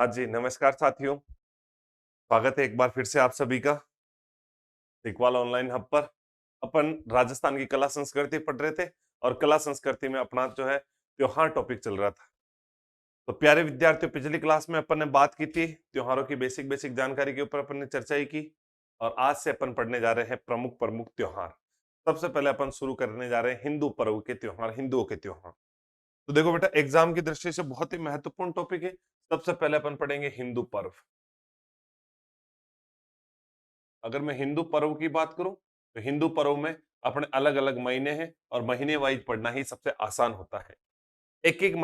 हाँ जी, नमस्कार साथियों। स्वागत है एक बार फिर से आप सभी का टिकवाल ऑनलाइन हब पर। अपन राजस्थान की कला संस्कृति पढ़ रहे थे और कला संस्कृति में अपना जो है त्योहार टॉपिक चल रहा था। तो प्यारे विद्यार्थियों, पिछली क्लास में अपन ने बात की थी त्योहारों की बेसिक बेसिक जानकारी के ऊपर अपन ने चर्चा ही की। और आज से अपन पढ़ने जा रहे हैं प्रमुख प्रमुख त्योहार। सबसे पहले अपन शुरू करने जा रहे हैं हिंदू पर्व के त्योहार, हिंदुओं के त्योहार। तो देखो बेटा, एग्जाम की दृष्टि से बहुत ही महत्वपूर्ण टॉपिक है। सबसे पहले अपन पढ़ेंगे हिंदू पर्व। अगर मैं हिंदू पर्व की बात करूं तो हिंदू पर्व में अपने अलग अलग महीने हैं और महीने वाइज पढ़ना ही सबसे आसान होता है। एक एक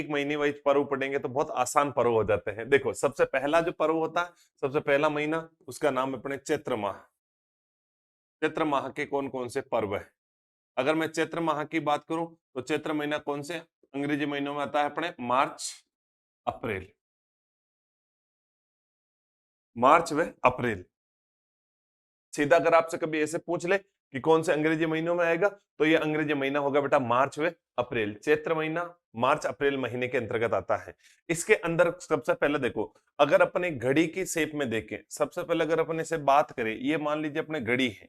महीने वाइज पर्व पढ़ेंगे तो बहुत आसान पर्व हो जाते हैं। देखो, सबसे पहला जो पर्व होता है, सबसे पहला महीना, उसका नाम अपने चैत्र माह। चैत्र माह के कौन कौन से पर्व है? अगर मैं चैत्र माह की बात करूं तो चैत्र महीना कौन से अंग्रेजी महीनों में आता है? अपने मार्च, अप्रैल। मार्च व अप्रैल। सीधा अगर आपसे कभी ऐसे पूछ ले कि कौन से अंग्रेजी महीनों में आएगा, तो ये अंग्रेजी महीना होगा बेटा मार्च व अप्रैल। चैत्र महीना मार्च अप्रैल महीने के अंतर्गत आता है। इसके अंदर सबसे पहले देखो, अगर अपन एक घड़ी की शेप में देखें, सबसे पहले अगर अपन इसे बात करें, ये मान लीजिए अपने घड़ी है।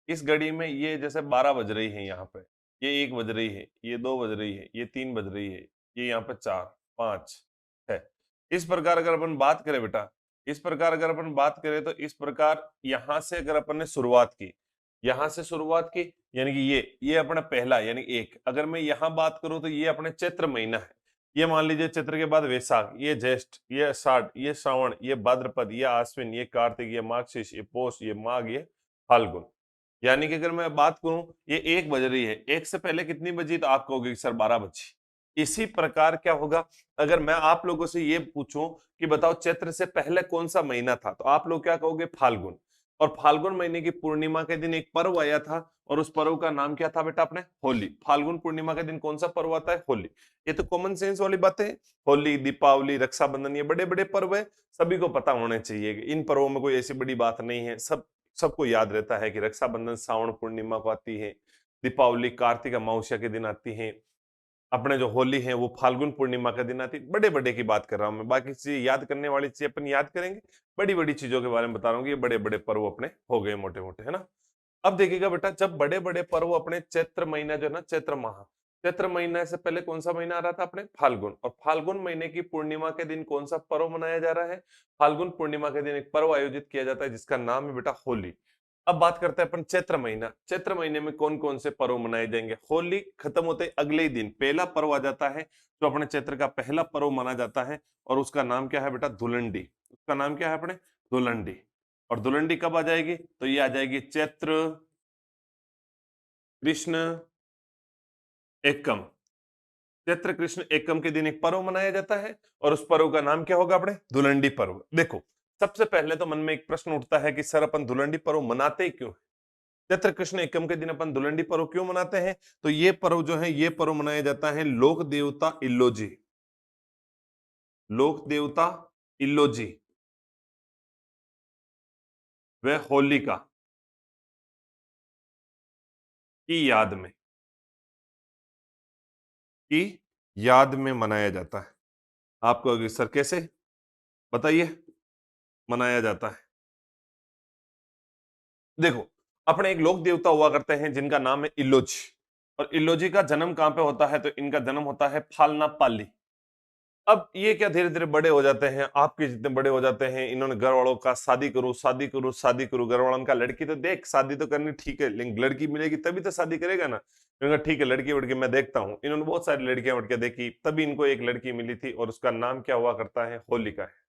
इस घड़ी में ये जैसे 12 बज रही है, यहाँ पे ये 1 बज रही है, ये 2 बज रही है, ये 3 बज रही है, ये यहाँ पे 4, 5 है। इस प्रकार अगर अपन बात करें बेटा, इस प्रकार अगर अपन बात करें तो इस प्रकार यहां से अगर अपन ने शुरुआत की, यहां से शुरुआत की, यानी कि ये अपना पहला यानी एक। अगर मैं यहां बात करूं तो ये अपने चैत्र महीना है। ये मान लीजिए चैत्र के बाद वैशाख, ये ज्येष्ठ, ये आषाढ़, ये श्रावण, ये भाद्रपद, ये आश्विन, ये कार्तिक, ये मार्गशीर्ष, ये पौष, ये माघ, ये फाल्गुन। यानी कि अगर मैं बात करूं, ये 1 बज रही है, एक से पहले कितनी बजी? तो आप कहोगे सर 12 बजी। इसी प्रकार क्या होगा, अगर मैं आप लोगों से ये पूछूं कि बताओ चैत्र से पहले कौन सा महीना था, तो आप लोग क्या कहोगे? फाल्गुन। और फाल्गुन महीने की पूर्णिमा के दिन एक पर्व आया था और उस पर्व का नाम क्या था बेटा? अपने होली। फाल्गुन पूर्णिमा के दिन कौन सा पर्व आता है? होली। ये तो कॉमन सेंस वाली बातें हैं। होली, दीपावली, रक्षाबंधन, ये बड़े बड़े पर्व है, सभी को पता होने चाहिए। इन पर्वों में कोई ऐसी बड़ी बात नहीं है, सबको याद रहता है कि रक्षाबंधन श्रावण पूर्णिमा को आती है, दीपावली कार्तिक अमावस्या के दिन आती है, अपने जो होली है वो फाल्गुन पूर्णिमा के दिन आती है। बड़े बड़े की बात कर रहा हूं मैं, बाकी चीज याद करने वाली चीज अपन याद करेंगे। बड़ी बड़ी चीजों के बारे में बता रहा हूँ, ये बड़े बड़े पर्व अपने हो गए मोटे मोटे, है ना। अब देखिएगा बेटा, जब बड़े बड़े पर्व अपने चैत्र महीना जो है ना, चैत्र माह, चैत्र महीना से पहले कौन सा महीना आ रहा था? अपने फाल्गुन। और फाल्गुन महीने की पूर्णिमा के दिन कौन सा पर्व मनाया जा रहा है? फाल्गुन पूर्णिमा के दिन एक पर्व आयोजित किया जाता है जिसका नाम है बेटा होली। अब बात करते हैं अपन चैत्र महीना। चैत्र महीने में कौन कौन से पर्व मनाए जाएंगे? होली खत्म होते अगले ही दिन पहला पर्व आ जाता है, जो अपने चैत्र का पहला पर्व माना जाता है, और उसका नाम क्या है बेटा? धुलंडी। उसका नाम क्या है अपने? धुलंडी। और धुलंडी कब आ जाएगी? तो ये आ जाएगी चैत्र कृष्ण एकम। चैत्र कृष्ण एकम के दिन एक पर्व मनाया जाता है और उस पर्व का नाम क्या होगा? अपने धुलंडी पर्व। देखो, सबसे पहले तो मन में एक प्रश्न उठता है कि सर अपन धुलंडी पर्व मनाते क्यों? चैत्र कृष्ण एकम के दिन अपन धुलंडी पर्व क्यों मनाते हैं? तो ये पर्व जो है, ये पर्व मनाया जाता है लोक देवता इल्लोजी, लोक देवता इल्लोजी व होलिका की याद में, की याद में मनाया जाता है। आपको अगर सर कैसे बताइए मनाया जाता है? देखो, अपने एक लोक देवता हुआ करते हैं जिनका नाम है इल्लोजी, और इल्लोजी का जन्म कहां पे होता है? तो इनका जन्म होता है फालना पाली। अब ये क्या धीरे धीरे बड़े हो जाते हैं, आपके जितने बड़े हो जाते हैं, इन्होंने घर वालों का शादी करो शादी करो शादी करो, घर वालों का लड़की तो देख, शादी तो करनी ठीक है, लेकिन लड़की मिलेगी तभी तो शादी करेगा ना। इन्होंने ठीक है लड़की वड़की मैं देखता हूँ, इन्होंने बहुत सारी लड़कियां वड़कियां देखी, तभी इनको एक लड़की मिली थी और उसका नाम क्या हुआ करता है? होलिका है।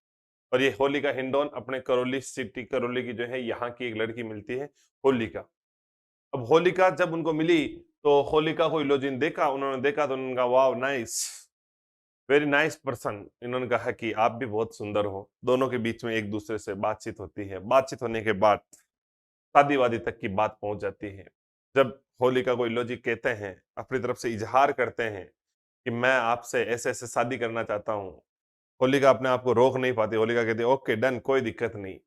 और ये होलिका हिंडौन अपने करौली सिटी, करौली की जो है यहाँ की एक लड़की मिलती है, होलिका। अब होलिका जब उनको मिली तो होलिका को इलोजिन देखा, उन्होंने देखा तो उन्होंने कहा वाह नाइस, वेरी नाइस पर्सन। इन्होंने कहा कि आप भी बहुत सुंदर हो। दोनों के बीच में एक दूसरे से बातचीत होती है, बातचीत होने के बाद शादी वादी तक की बात पहुंच जाती है। जब होलिका को इलोजी कहते हैं, अपनी तरफ से इजहार करते हैं कि मैं आपसे ऐसे ऐसे शादी करना चाहता हूँ, होलिका अपने आप को रोक नहीं पाती। होलिका कहती है ओके डन, कोई दिक्कत नहीं।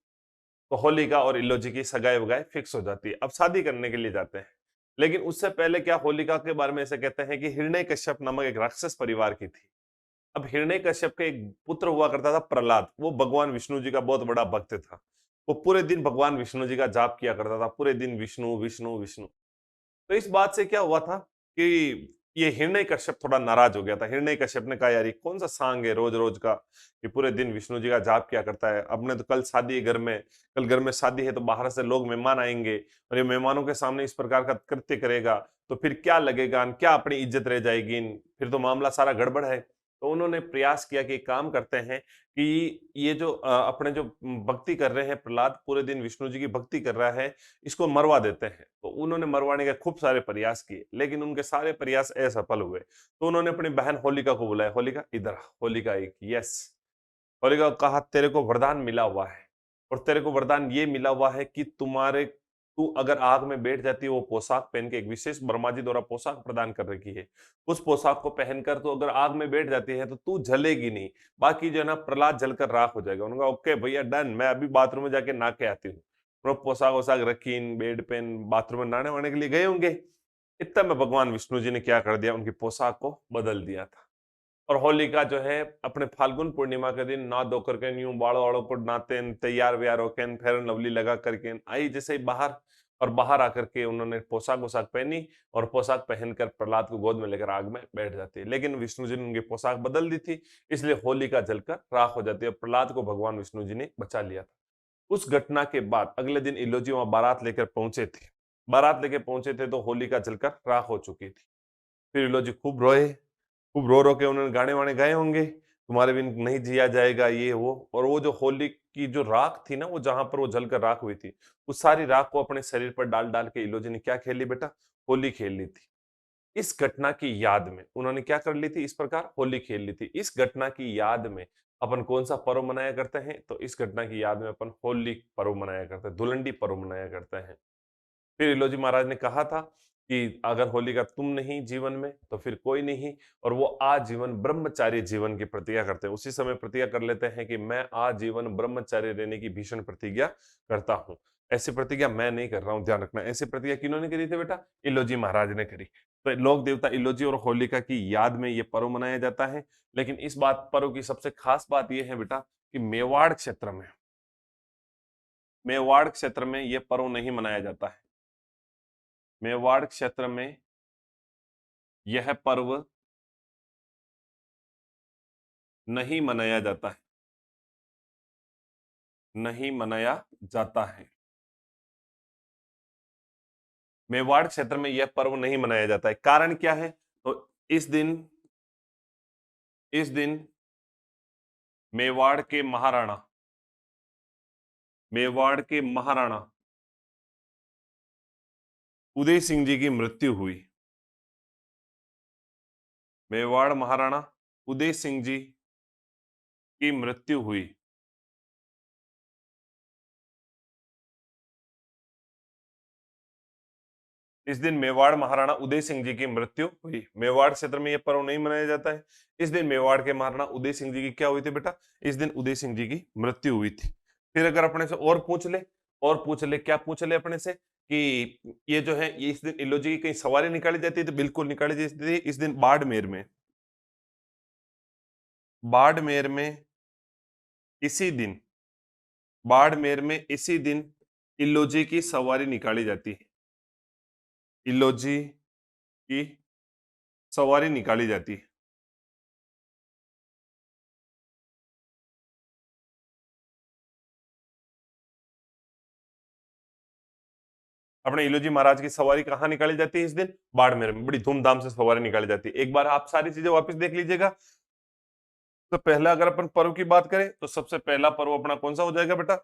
तो होलिका और इल्लोजी की सगाई वगाई फिक्स हो जाती है, अब शादी करने के लिए जाते हैं। लेकिन उससे पहले क्या होलिका के बारे में ऐसे कहते हैं कि हिरण्यकश्यप नामक एक राक्षस परिवार की थी। अब हिरण्यकश्यप का एक पुत्र हुआ करता था प्रहलाद, वो भगवान विष्णु जी का बहुत बड़ा भक्त था। वो पूरे दिन भगवान विष्णु जी का जाप किया करता था, पूरे दिन विष्णु विष्णु विष्णु। तो इस बात से क्या हुआ था कि ये हिरण्यकश्यप थोड़ा नाराज हो गया था। हिरण्यकश्यप ने कहा, यार ये कौन सा सांग है रोज रोज का, ये पूरे दिन विष्णु जी का जाप किया करता है। अपने तो कल शादी है घर में, कल घर में शादी है तो बाहर से लोग मेहमान आएंगे और ये मेहमानों के सामने इस प्रकार का कृत्य करेगा तो फिर क्या लगेगा, क्या अपनी इज्जत रह जाएगी, फिर तो मामला सारा गड़बड़ है। तो उन्होंने प्रयास किया कि एक काम करते हैं कि ये जो अपने जो भक्ति कर रहे हैं, प्रहलाद पूरे दिन विष्णु जी की भक्ति कर रहा है, इसको मरवा देते हैं। तो उन्होंने मरवाने के खूब सारे प्रयास किए, लेकिन उनके सारे प्रयास असफल हुए। तो उन्होंने अपनी बहन होलिका को बुलाया, होलिका इधर आ। होलिका एक यस, होलिका को कहा, तेरे को वरदान मिला हुआ है और तेरे को वरदान ये मिला हुआ है कि तू अगर आग में बैठ जाती है, वो पोशाक पहन के, एक विशेष ब्रह्मा जी द्वारा पोशाक प्रदान कर रखी है, उस पोशाक को पहनकर तू अगर आग में बैठ जाती है तो तू जलेगी नहीं, बाकी जो है ना प्रहलाद जलकर राख हो जाएगा। उन्होंने कहा ओके भैया डन, मैं अभी बाथरूम में जाके नहा के आती हूँ। पोशाक वोशाक रखी, बेड पेन, बाथरूम में नहाने वहाने के लिए गए होंगे। इतना में भगवान विष्णु जी ने क्या कर दिया, उनकी पोशाक को बदल दिया था। और होलिका जो है अपने फाल्गुन पूर्णिमा के दिन नहा धो करके यूं बाड़ों वाड़ों को नहाते तैयार व्यार होके फेयर एंड लवली लगा करके आई जैसे ही बाहर, और बाहर आकर के उन्होंने पोशाक वोशाक पहनी और पोशाक पहनकर प्रहलाद को गोद में लेकर आग में बैठ जाती है। लेकिन विष्णु जी ने उनकी पोशाक बदल दी थी, इसलिए होलिका जलकर राख हो जाती है और प्रहलाद को भगवान विष्णु जी ने बचा लिया था। उस घटना के बाद अगले दिन इलोजी वहां बारात लेकर पहुंचे थे। बारात लेकर पहुंचे थे तो होलिका जलकर राख हो चुकी थी। फिर इलोजी खूब रोए, खूब रो रो के उन्होंने गाने वाने गाए होंगे, तुम्हारे बिन नहीं जिया जाएगा ये वो। और वो जो होली की जो राख थी ना, वो जहां पर वो जलकर राख हुई थी, उस सारी राख को अपने शरीर पर डाल डाल के इलोजी ने क्या खेल ली बेटा, होली खेल ली थी। इस घटना की याद में उन्होंने क्या कर ली थी, इस प्रकार होली खेल ली थी। इस घटना की याद में अपन कौन सा पर्व मनाया करते हैं, तो इस घटना की याद में अपन होली पर्व मनाया करते हैं, धुलंडी पर्व मनाया करते हैं। फिर इलोजी महाराज ने कहा था कि अगर होलिका तुम नहीं जीवन में तो फिर कोई नहीं, और वो आजीवन ब्रह्मचारी जीवन की प्रतिज्ञा करते हैं। उसी समय प्रतिज्ञा कर लेते हैं कि मैं आजीवन ब्रह्मचारी रहने की भीषण प्रतिज्ञा करता हूं। ऐसी प्रतिज्ञा मैं नहीं कर रहा हूं, ध्यान रखना। ऐसी प्रतिज्ञा किन्होंने करी थी बेटा, इलोजी महाराज ने करी। तो लोक देवता इलोजी और होलिका की याद में ये पर्व मनाया जाता है। लेकिन इस बात पर्व की सबसे खास बात यह है बेटा कि मेवाड़ क्षेत्र में यह पर्व नहीं मनाया जाता है। मेवाड़ क्षेत्र में यह पर्व नहीं मनाया जाता है, नहीं मनाया जाता है। मेवाड़ क्षेत्र में यह पर्व नहीं मनाया जाता है। कारण क्या है, तो इस दिन मेवाड़ के महाराणा, मेवाड़ के महाराणा उदय सिंह जी की मृत्यु हुई। मेवाड़ महाराणा उदय सिंह जी की मृत्यु हुई। इस दिन मेवाड़ महाराणा उदय सिंह जी की मृत्यु हुई। मेवाड़ क्षेत्र में यह पर्व नहीं मनाया जाता है। इस दिन मेवाड़ के महाराणा उदय सिंह जी की क्या हुई थी बेटा, इस दिन उदय सिंह जी की मृत्यु हुई थी। फिर अगर अपने से और पूछ ले, क्या पूछ ले अपने से कि ये जो है ये इस दिन इलोजी की कहीं सवारी निकाली जाती है, तो बिल्कुल निकाली जाती है। इस दिन बाड़मेर में इसी दिन बाड़मेर में इसी दिन इलोजी की सवारी निकाली जाती है। इलोजी की सवारी निकाली जाती है। अपने इलोजी महाराज की सवारी कहाँ निकाली जाती है इस दिन, बाड़मेर में बड़ी धूमधाम से सवारी निकाली जाती है। एक बार आप सारी चीजें वापस देख लीजिएगा। तो पहला अगर अपन पर्व की बात करें तो सबसे पहला पर्व अपना कौन सा हो जाएगा बेटा,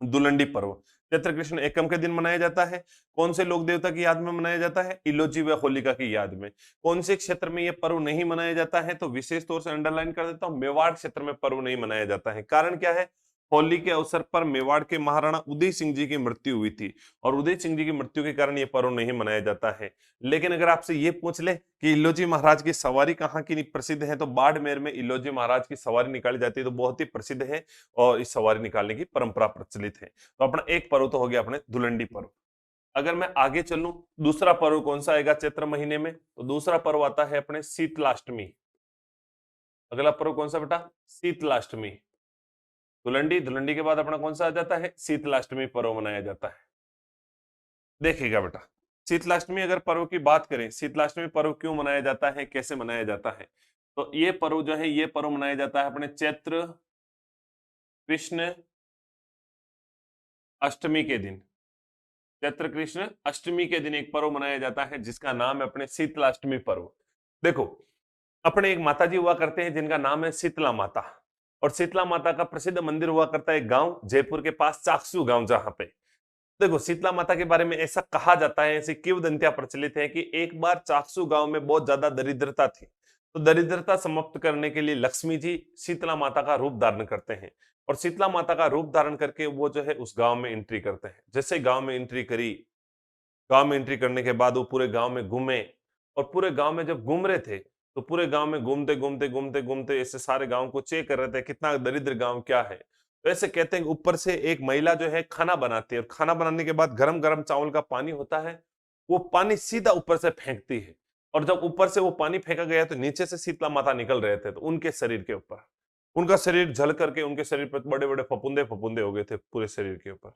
दुलंडी पर्व। चैत्र कृष्ण एकम के दिन मनाया जाता है। कौन से लोक देवता की याद में मनाया जाता है, इलोजी व होलिका की याद में। कौन से क्षेत्र में यह पर्व नहीं मनाया जाता है, तो विशेष तौर से अंडरलाइन कर देता हूं, मेवाड़ क्षेत्र में पर्व नहीं मनाया जाता है। कारण क्या है, होली के अवसर पर मेवाड़ के महाराणा उदय सिंह जी की मृत्यु हुई थी और उदय सिंह जी की मृत्यु के कारण यह पर्व नहीं मनाया जाता है। लेकिन अगर आपसे ये पूछ ले कि इलोजी महाराज की सवारी कहाँ की प्रसिद्ध है, तो बाड़मेर में इलोजी महाराज की सवारी निकाली जाती है, तो बहुत ही प्रसिद्ध है और इस सवारी निकालने की परंपरा प्रचलित है। तो अपना एक पर्व तो हो गया अपने धुलंडी पर्व। अगर मैं आगे चलूं, दूसरा पर्व कौन सा आएगा चैत्र महीने में, तो दूसरा पर्व आता है अपने शीतलाष्टमी। अगला पर्व कौन सा बेटा? शीतलाष्टमी। धुलंडी, धुलंडी के बाद अपना कौन सा आ जाता है? शीतलाष्टमी पर्व मनाया जाता है। देखिएगा बेटा, शीतलाष्टमी अगर पर्व की बात करें, शीतलाष्टमी पर्व क्यों मनाया जाता है, कैसे मनाया जाता है? तो ये पर्व जो है, ये पर्व मनाया जाता है अपने चैत्र कृष्ण अष्टमी के दिन। चैत्र कृष्ण अष्टमी के दिन एक पर्व मनाया जाता है जिसका नाम है अपने शीतलाष्टमी पर्व। देखो, अपने एक माता जी हुआ करते हैं जिनका नाम है शीतला माता, और शीतला माता का प्रसिद्ध मंदिर हुआ करता है एक गांव जयपुर के पास, चाकसू गांव, जहां पे देखो शीतला माता के बारे में ऐसा कहा जाता है, ऐसी किंवदंतियां प्रचलित है कि एक बार चाकसू गांव में बहुत ज्यादा दरिद्रता थी, तो दरिद्रता समाप्त करने के लिए लक्ष्मी जी शीतला माता का रूप धारण करते हैं, और शीतला माता का रूप धारण करके वो जो है उस गांव में एंट्री करते हैं। जैसे गांव में एंट्री करी, गांव में एंट्री करने के बाद वो पूरे गांव में घूमे, और पूरे गांव में जब घूम रहे थे तो पूरे गांव में घूमते घूमते घूमते घूमते ऐसे सारे गांव को चेक कर रहे थे कितना दरिद्र गांव क्या है। तो ऐसे कहते हैं कि ऊपर से एक महिला जो है खाना बनाती है, और खाना बनाने के बाद गरम गरम चावल का पानी होता है, वो पानी सीधा ऊपर से फेंकती है, और जब ऊपर से वो पानी फेंका गया तो नीचे से शीतला माता निकल रहे थे, तो उनके शरीर के ऊपर, उनका शरीर झल करके उनके शरीर पर बड़े बड़े फफूंदे फफूंदे हो गए थे पूरे शरीर के ऊपर।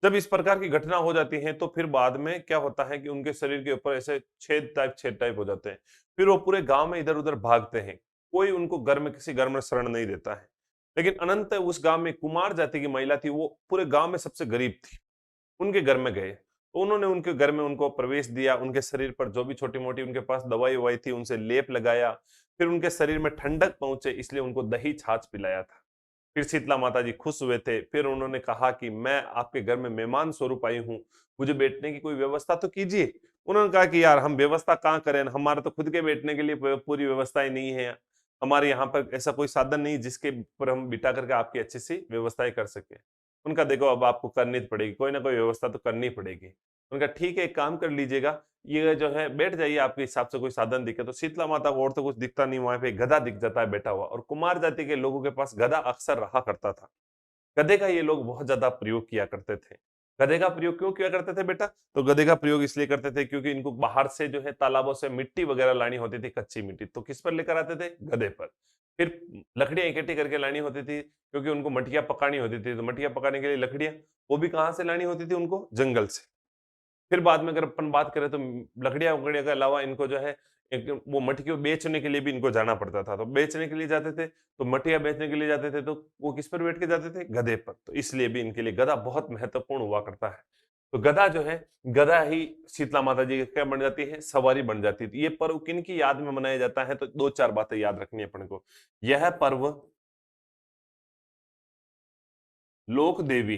जब इस प्रकार की घटना हो जाती है तो फिर बाद में क्या होता है कि उनके शरीर के ऊपर ऐसे छेद टाइप हो जाते हैं। फिर वो पूरे गांव में इधर उधर भागते हैं, कोई उनको घर में किसी घर में शरण नहीं देता है। लेकिन अनंत उस गांव में कुमार जाति की महिला थी, वो पूरे गांव में सबसे गरीब थी, उनके घर में गए, तो उन्होंने उनके घर में उनको प्रवेश दिया, उनके शरीर पर जो भी छोटी मोटी उनके पास दवाई ववाई थी उनसे लेप लगाया, फिर उनके शरीर में ठंडक पहुंचे इसलिए उनको दही छाछ पिलाया था। फिर शीतला माता जी खुश हुए थे, फिर उन्होंने कहा कि मैं आपके घर में मेहमान स्वरूप आई हूँ, मुझे बैठने की कोई व्यवस्था तो कीजिए। उन्होंने कहा कि यार हम व्यवस्था कहाँ करें, हमारे तो खुद के बैठने के लिए पूरी व्यवस्थाएं नहीं है, हमारे यहाँ पर ऐसा कोई साधन नहीं जिसके पर हम बिठा करके आपकी अच्छी सी व्यवस्थाएं कर सके। उनका देखो अब आपको करनी तो पड़ेगी, कोई ना कोई व्यवस्था तो करनी पड़ेगी। उनका ठीक है, एक काम कर लीजिएगा, ये जो है बैठ जाइए, आपके हिसाब से कोई साधन दिखे। तो शीतला माता को और तो कुछ दिखता नहीं, वहां पे एक गधा दिख जाता है बैठा हुआ, और कुमार जाति के लोगों के पास गधा अक्सर रहा करता था। गधे का ये लोग बहुत ज्यादा प्रयोग किया करते थे। गधे का प्रयोग क्यों किया करते थे बेटा? तो गधे का प्रयोग इसलिए करते थे क्योंकि इनको बाहर से जो है तालाबों से मिट्टी वगैरह लानी होती थी, कच्ची मिट्टी, तो किस पर लेकर आते थे? गधे पर। फिर लकड़ियां इकट्ठी करके लानी होती थी क्योंकि उनको मटिया पकानी होती थी, तो मटिया पकाने के लिए लकड़ियां, वो भी कहाँ से लानी होती थी उनको? जंगल से। फिर बाद में अगर अपन बात करें तो लकड़ियां वकड़ियां के अलावा इनको जो है एक वो मटकी बेचने के लिए भी इनको जाना पड़ता था, तो बेचने के लिए जाते थे, तो मटिया बेचने के लिए जाते थे, तो वो किस पर बैठ के जाते थे? गधे पर। तो इसलिए भी इनके लिए गधा बहुत महत्वपूर्ण हुआ करता है। तो गधा जो है, गधा ही शीतला माता जी की क्या बन जाती है? सवारी बन जाती थी। ये पर्व किन की याद में मनाया जाता है? तो दो चार बातें याद रखनी है अपन को। यह पर्व लोक देवी,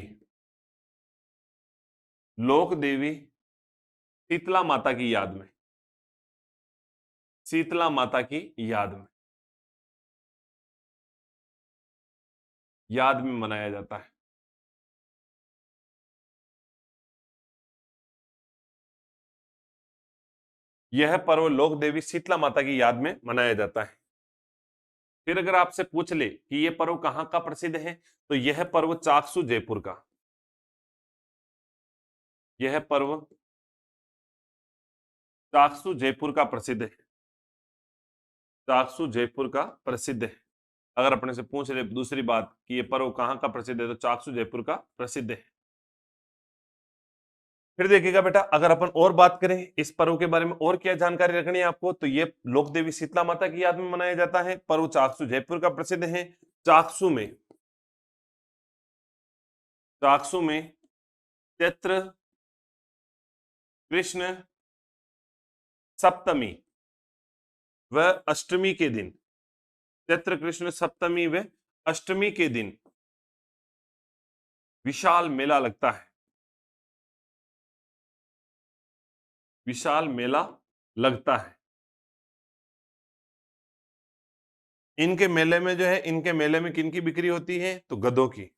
लोक देवी शीतला माता की याद में, शीतला माता की याद में, याद में मनाया जाता है। यह पर्व लोक देवी शीतला माता की याद में मनाया जाता है। फिर अगर आपसे पूछ ले कि यह पर्व कहां का प्रसिद्ध है, तो यह पर्व चाकसू जयपुर का, यह पर्व चाकसू जयपुर का प्रसिद्ध है। चाकसू जयपुर का प्रसिद्ध है। अगर अपने से पूछ ले दूसरी बात कि यह पर्व कहां का प्रसिद्ध है, तो चाकसू जयपुर का प्रसिद्ध है। फिर देखिएगा बेटा, अगर अपन और बात करें इस पर्व के बारे में और क्या जानकारी रखनी है आपको, तो ये लोक देवी शीतला माता की याद में मनाया जाता है। पर्व चाकसू जयपुर का प्रसिद्ध है। चाकसू में, चाकसू में चैत्र कृष्ण सप्तमी व अष्टमी के दिन, चैत्र कृष्ण सप्तमी व अष्टमी के दिन विशाल मेला लगता है। विशाल मेला लगता है। इनके मेले में जो है, इनके मेले में किनकी बिक्री होती है? तो गधों की।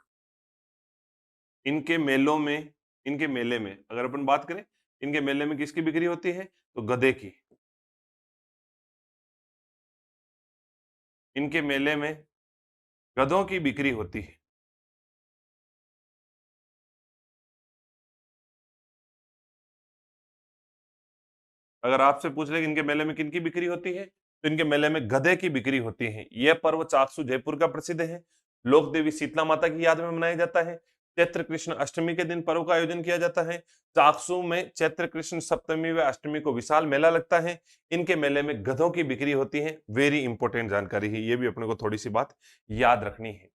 इनके मेलों में, इनके मेले में अगर अपन बात करें, इनके मेले में किसकी बिक्री होती है? तो गधे की। इनके मेले में गधों की बिक्री होती है। अगर आपसे पूछ ले कि इनके मेले में किनकी बिक्री होती है, तो इनके मेले में गधे की बिक्री होती है। यह पर्व चाकसू जयपुर का प्रसिद्ध है। लोक देवी शीतला माता की याद में मनाया जाता है। चैत्र कृष्ण अष्टमी के दिन पर्व का आयोजन किया जाता है। चाकसू में चैत्र कृष्ण सप्तमी व अष्टमी को विशाल मेला लगता है। इनके मेले में गधों की बिक्री होती है। वेरी इंपॉर्टेंट जानकारी है, ये भी अपने को थोड़ी सी बात याद रखनी है।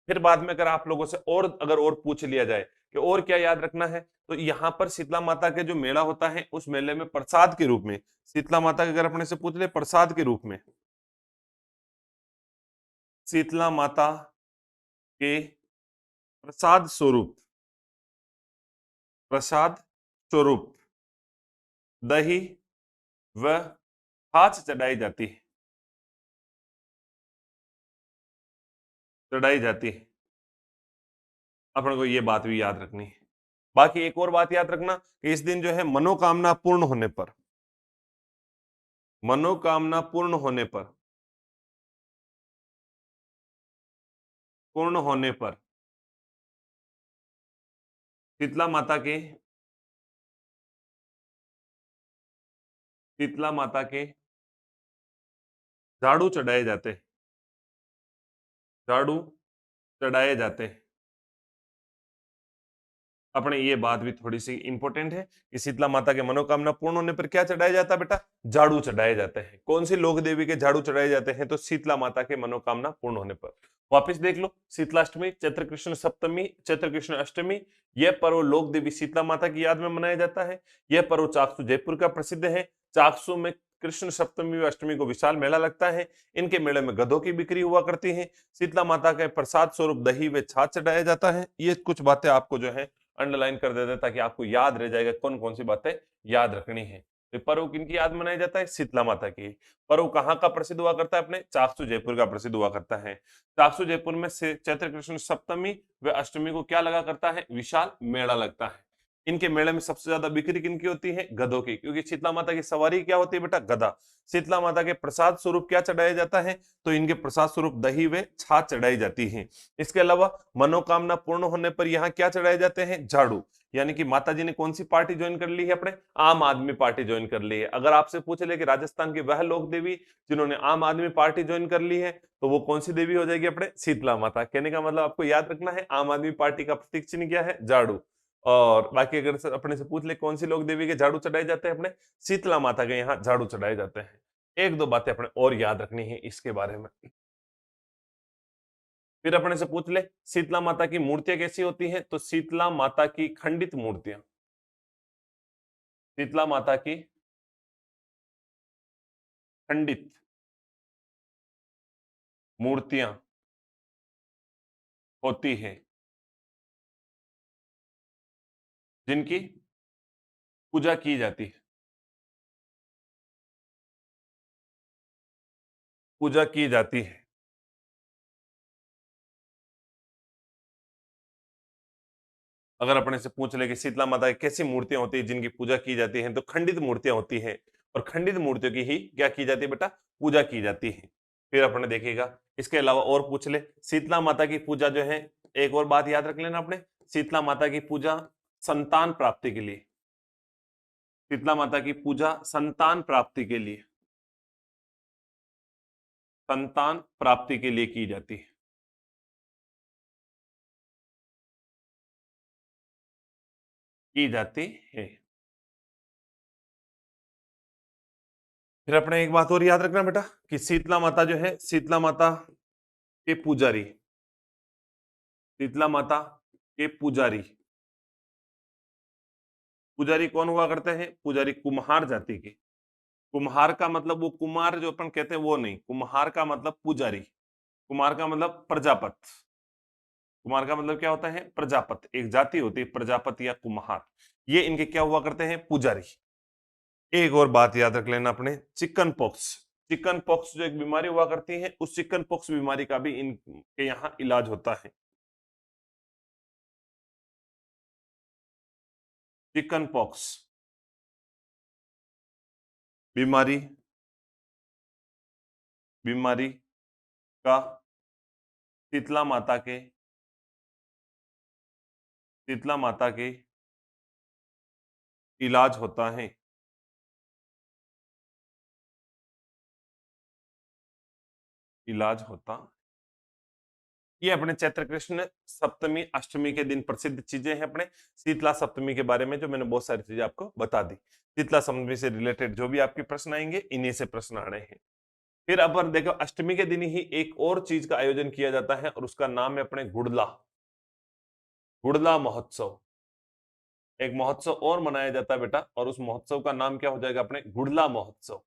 फिर बाद में अगर आप लोगों से और पूछ लिया जाए कि और क्या याद रखना है, तो यहाँ पर शीतला माता के जो मेला होता है उस मेले में प्रसाद के रूप में, शीतला माता के अगर अपने से पूछ ले प्रसाद के रूप में, शीतला माता के प्रसाद स्वरूप, प्रसाद स्वरूप दही व छाछ चढ़ाई जाती है। अपन को ये बात भी याद रखनी है। बाकी एक और बात याद रखना कि इस दिन जो है मनोकामना पूर्ण होने पर, मनोकामना पूर्ण होने पर शीतला माता के, शीतला माता के झाड़ू चढ़ाए जाते हैं, झाड़ू चढ़ाए जाते हैं। अपने ये बात भी थोड़ी सी इंपॉर्टेंट है कि शीतला माता के मनोकामना पूर्ण होने पर क्या चढ़ाया जाता है बेटा? झाड़ू चढ़ाए जाते हैं। कौन सी लोक देवी के झाड़ू चढ़ाए जाते हैं? तो शीतला माता के मनोकामना पूर्ण होने पर। वापिस देख लो, शीतलाष्टमी, चैत्र कृष्ण सप्तमी, चैत्र कृष्ण अष्टमी, यह पर्व लोक देवी शीतला माता की याद में मनाया जाता है। यह पर्व चाकसू जयपुर का प्रसिद्ध है। चाकसू में कृष्ण सप्तमी व अष्टमी को विशाल मेला लगता है। इनके मेले में गधों की बिक्री हुआ करती है। शीतला माता के प्रसाद स्वरूप दही व छाछ चढ़ाया जाता है। ये कुछ बातें आपको जो है अंडरलाइन कर देते हैं ताकि आपको याद रह जाएगा कौन कौन सी बातें याद रखनी है। तो पर्व किनकी याद मनाया जाता है? शीतला माता की। पर्व कहाँ का प्रसिद्ध हुआ करता है? अपने चाकसू जयपुर का प्रसिद्ध हुआ करता है। चाकसू जयपुर में से चैत्र कृष्ण सप्तमी व अष्टमी को क्या लगा करता है? विशाल मेला लगता है। इनके मेले में सबसे ज्यादा बिक्री किनकी होती है? गधों की, क्योंकि शीतला माता की सवारी क्या होती है बेटा? गधा। शीतला माता के प्रसाद स्वरूप क्या चढ़ाया जाता है? तो इनके प्रसाद स्वरूप दही व छाछ चढ़ाई जाती है। इसके अलावा मनोकामना पूर्ण होने पर यहाँ क्या चढ़ाए जाते हैं? झाड़ू। यानी कि माता जी ने कौन सी पार्टी ज्वाइन कर ली है? अपने आम आदमी पार्टी ज्वाइन कर ली है। अगर आपसे पूछ ले कि राजस्थान की वह लोक देवी जिन्होंने आम आदमी पार्टी ज्वाइन कर ली है, तो वो कौन सी देवी हो जाएगी? अपने शीतला माता। कहने का मतलब आपको याद रखना है, आम आदमी पार्टी का प्रतीक चिन्ह क्या है? झाड़ू। और बाकी अगर अपने से पूछ ले कौन सी लोक देवी के झाड़ू चढ़ाए जाते हैं? अपने शीतला माता के यहाँ झाड़ू चढ़ाए जाते हैं। एक दो बातें अपने और याद रखनी है इसके बारे में। फिर अपने से पूछ ले शीतला माता की मूर्तियां कैसी होती हैं? तो शीतला माता की खंडित मूर्तियां, शीतला माता की खंडित मूर्तियां होती है, जिनकी पूजा की जाती है, पूजा की जाती है। अगर अपने से पूछ ले कि शीतला माता की कैसी मूर्तियां होती है जिनकी पूजा की जाती है, तो खंडित मूर्तियां होती हैं। और खंडित मूर्तियों की ही क्या की जाती है बेटा? पूजा की जाती है। फिर अपने देखिएगा इसके अलावा और पूछ ले, शीतला माता की पूजा जो है, एक और बात याद रख लेना अपने, शीतला माता की पूजा संतान प्राप्ति के लिए, शीतला माता की पूजा संतान प्राप्ति के लिए, संतान प्राप्ति के लिए की जाती है, की जाती है। फिर अपने एक बात और याद रखना बेटा कि शीतला माता जो है, शीतला माता के पुजारी, शीतला माता के पुजारी, पुजारी कौन हुआ करते हैं? पुजारी कुम्हार जाति के। कुम्हार का मतलब वो कुमार जो अपन कहते हैं वो नहीं, कुम्हार का मतलब पुजारी, कुमार का मतलब प्रजापत, कुमार का मतलब क्या होता है? प्रजापत। एक जाति होती है प्रजापत या कुम्हार, ये इनके क्या हुआ करते हैं? पुजारी। एक और बात याद रख लेना अपने, चिकन पॉक्स, चिकन पॉक्स जो एक बीमारी हुआ करती है, उस चिकन पॉक्स बीमारी का भी इनके यहाँ इलाज होता है। चिकन पॉक्स बीमारी, बीमारी का शीतला माता के, शीतला माता के इलाज होता है। इलाज होता। ये अपने चैत्र कृष्ण सप्तमी अष्टमी के दिन प्रसिद्ध चीजें हैं। अपने शीतला सप्तमी के बारे में जो मैंने बहुत सारी चीजें आपको बता दी। शीतला सप्तमी से रिलेटेड जो भी आपके प्रश्न आएंगे इन्हीं से प्रश्न आ रहे हैं। फिर अपन देखो अष्टमी के दिन ही एक और चीज का आयोजन किया जाता है और उसका नाम है अपने गुड़ला, गुड़ला महोत्सव। एक महोत्सव और मनाया जाता है बेटा और उस महोत्सव का नाम क्या हो जाएगा अपने गुड़ला महोत्सव।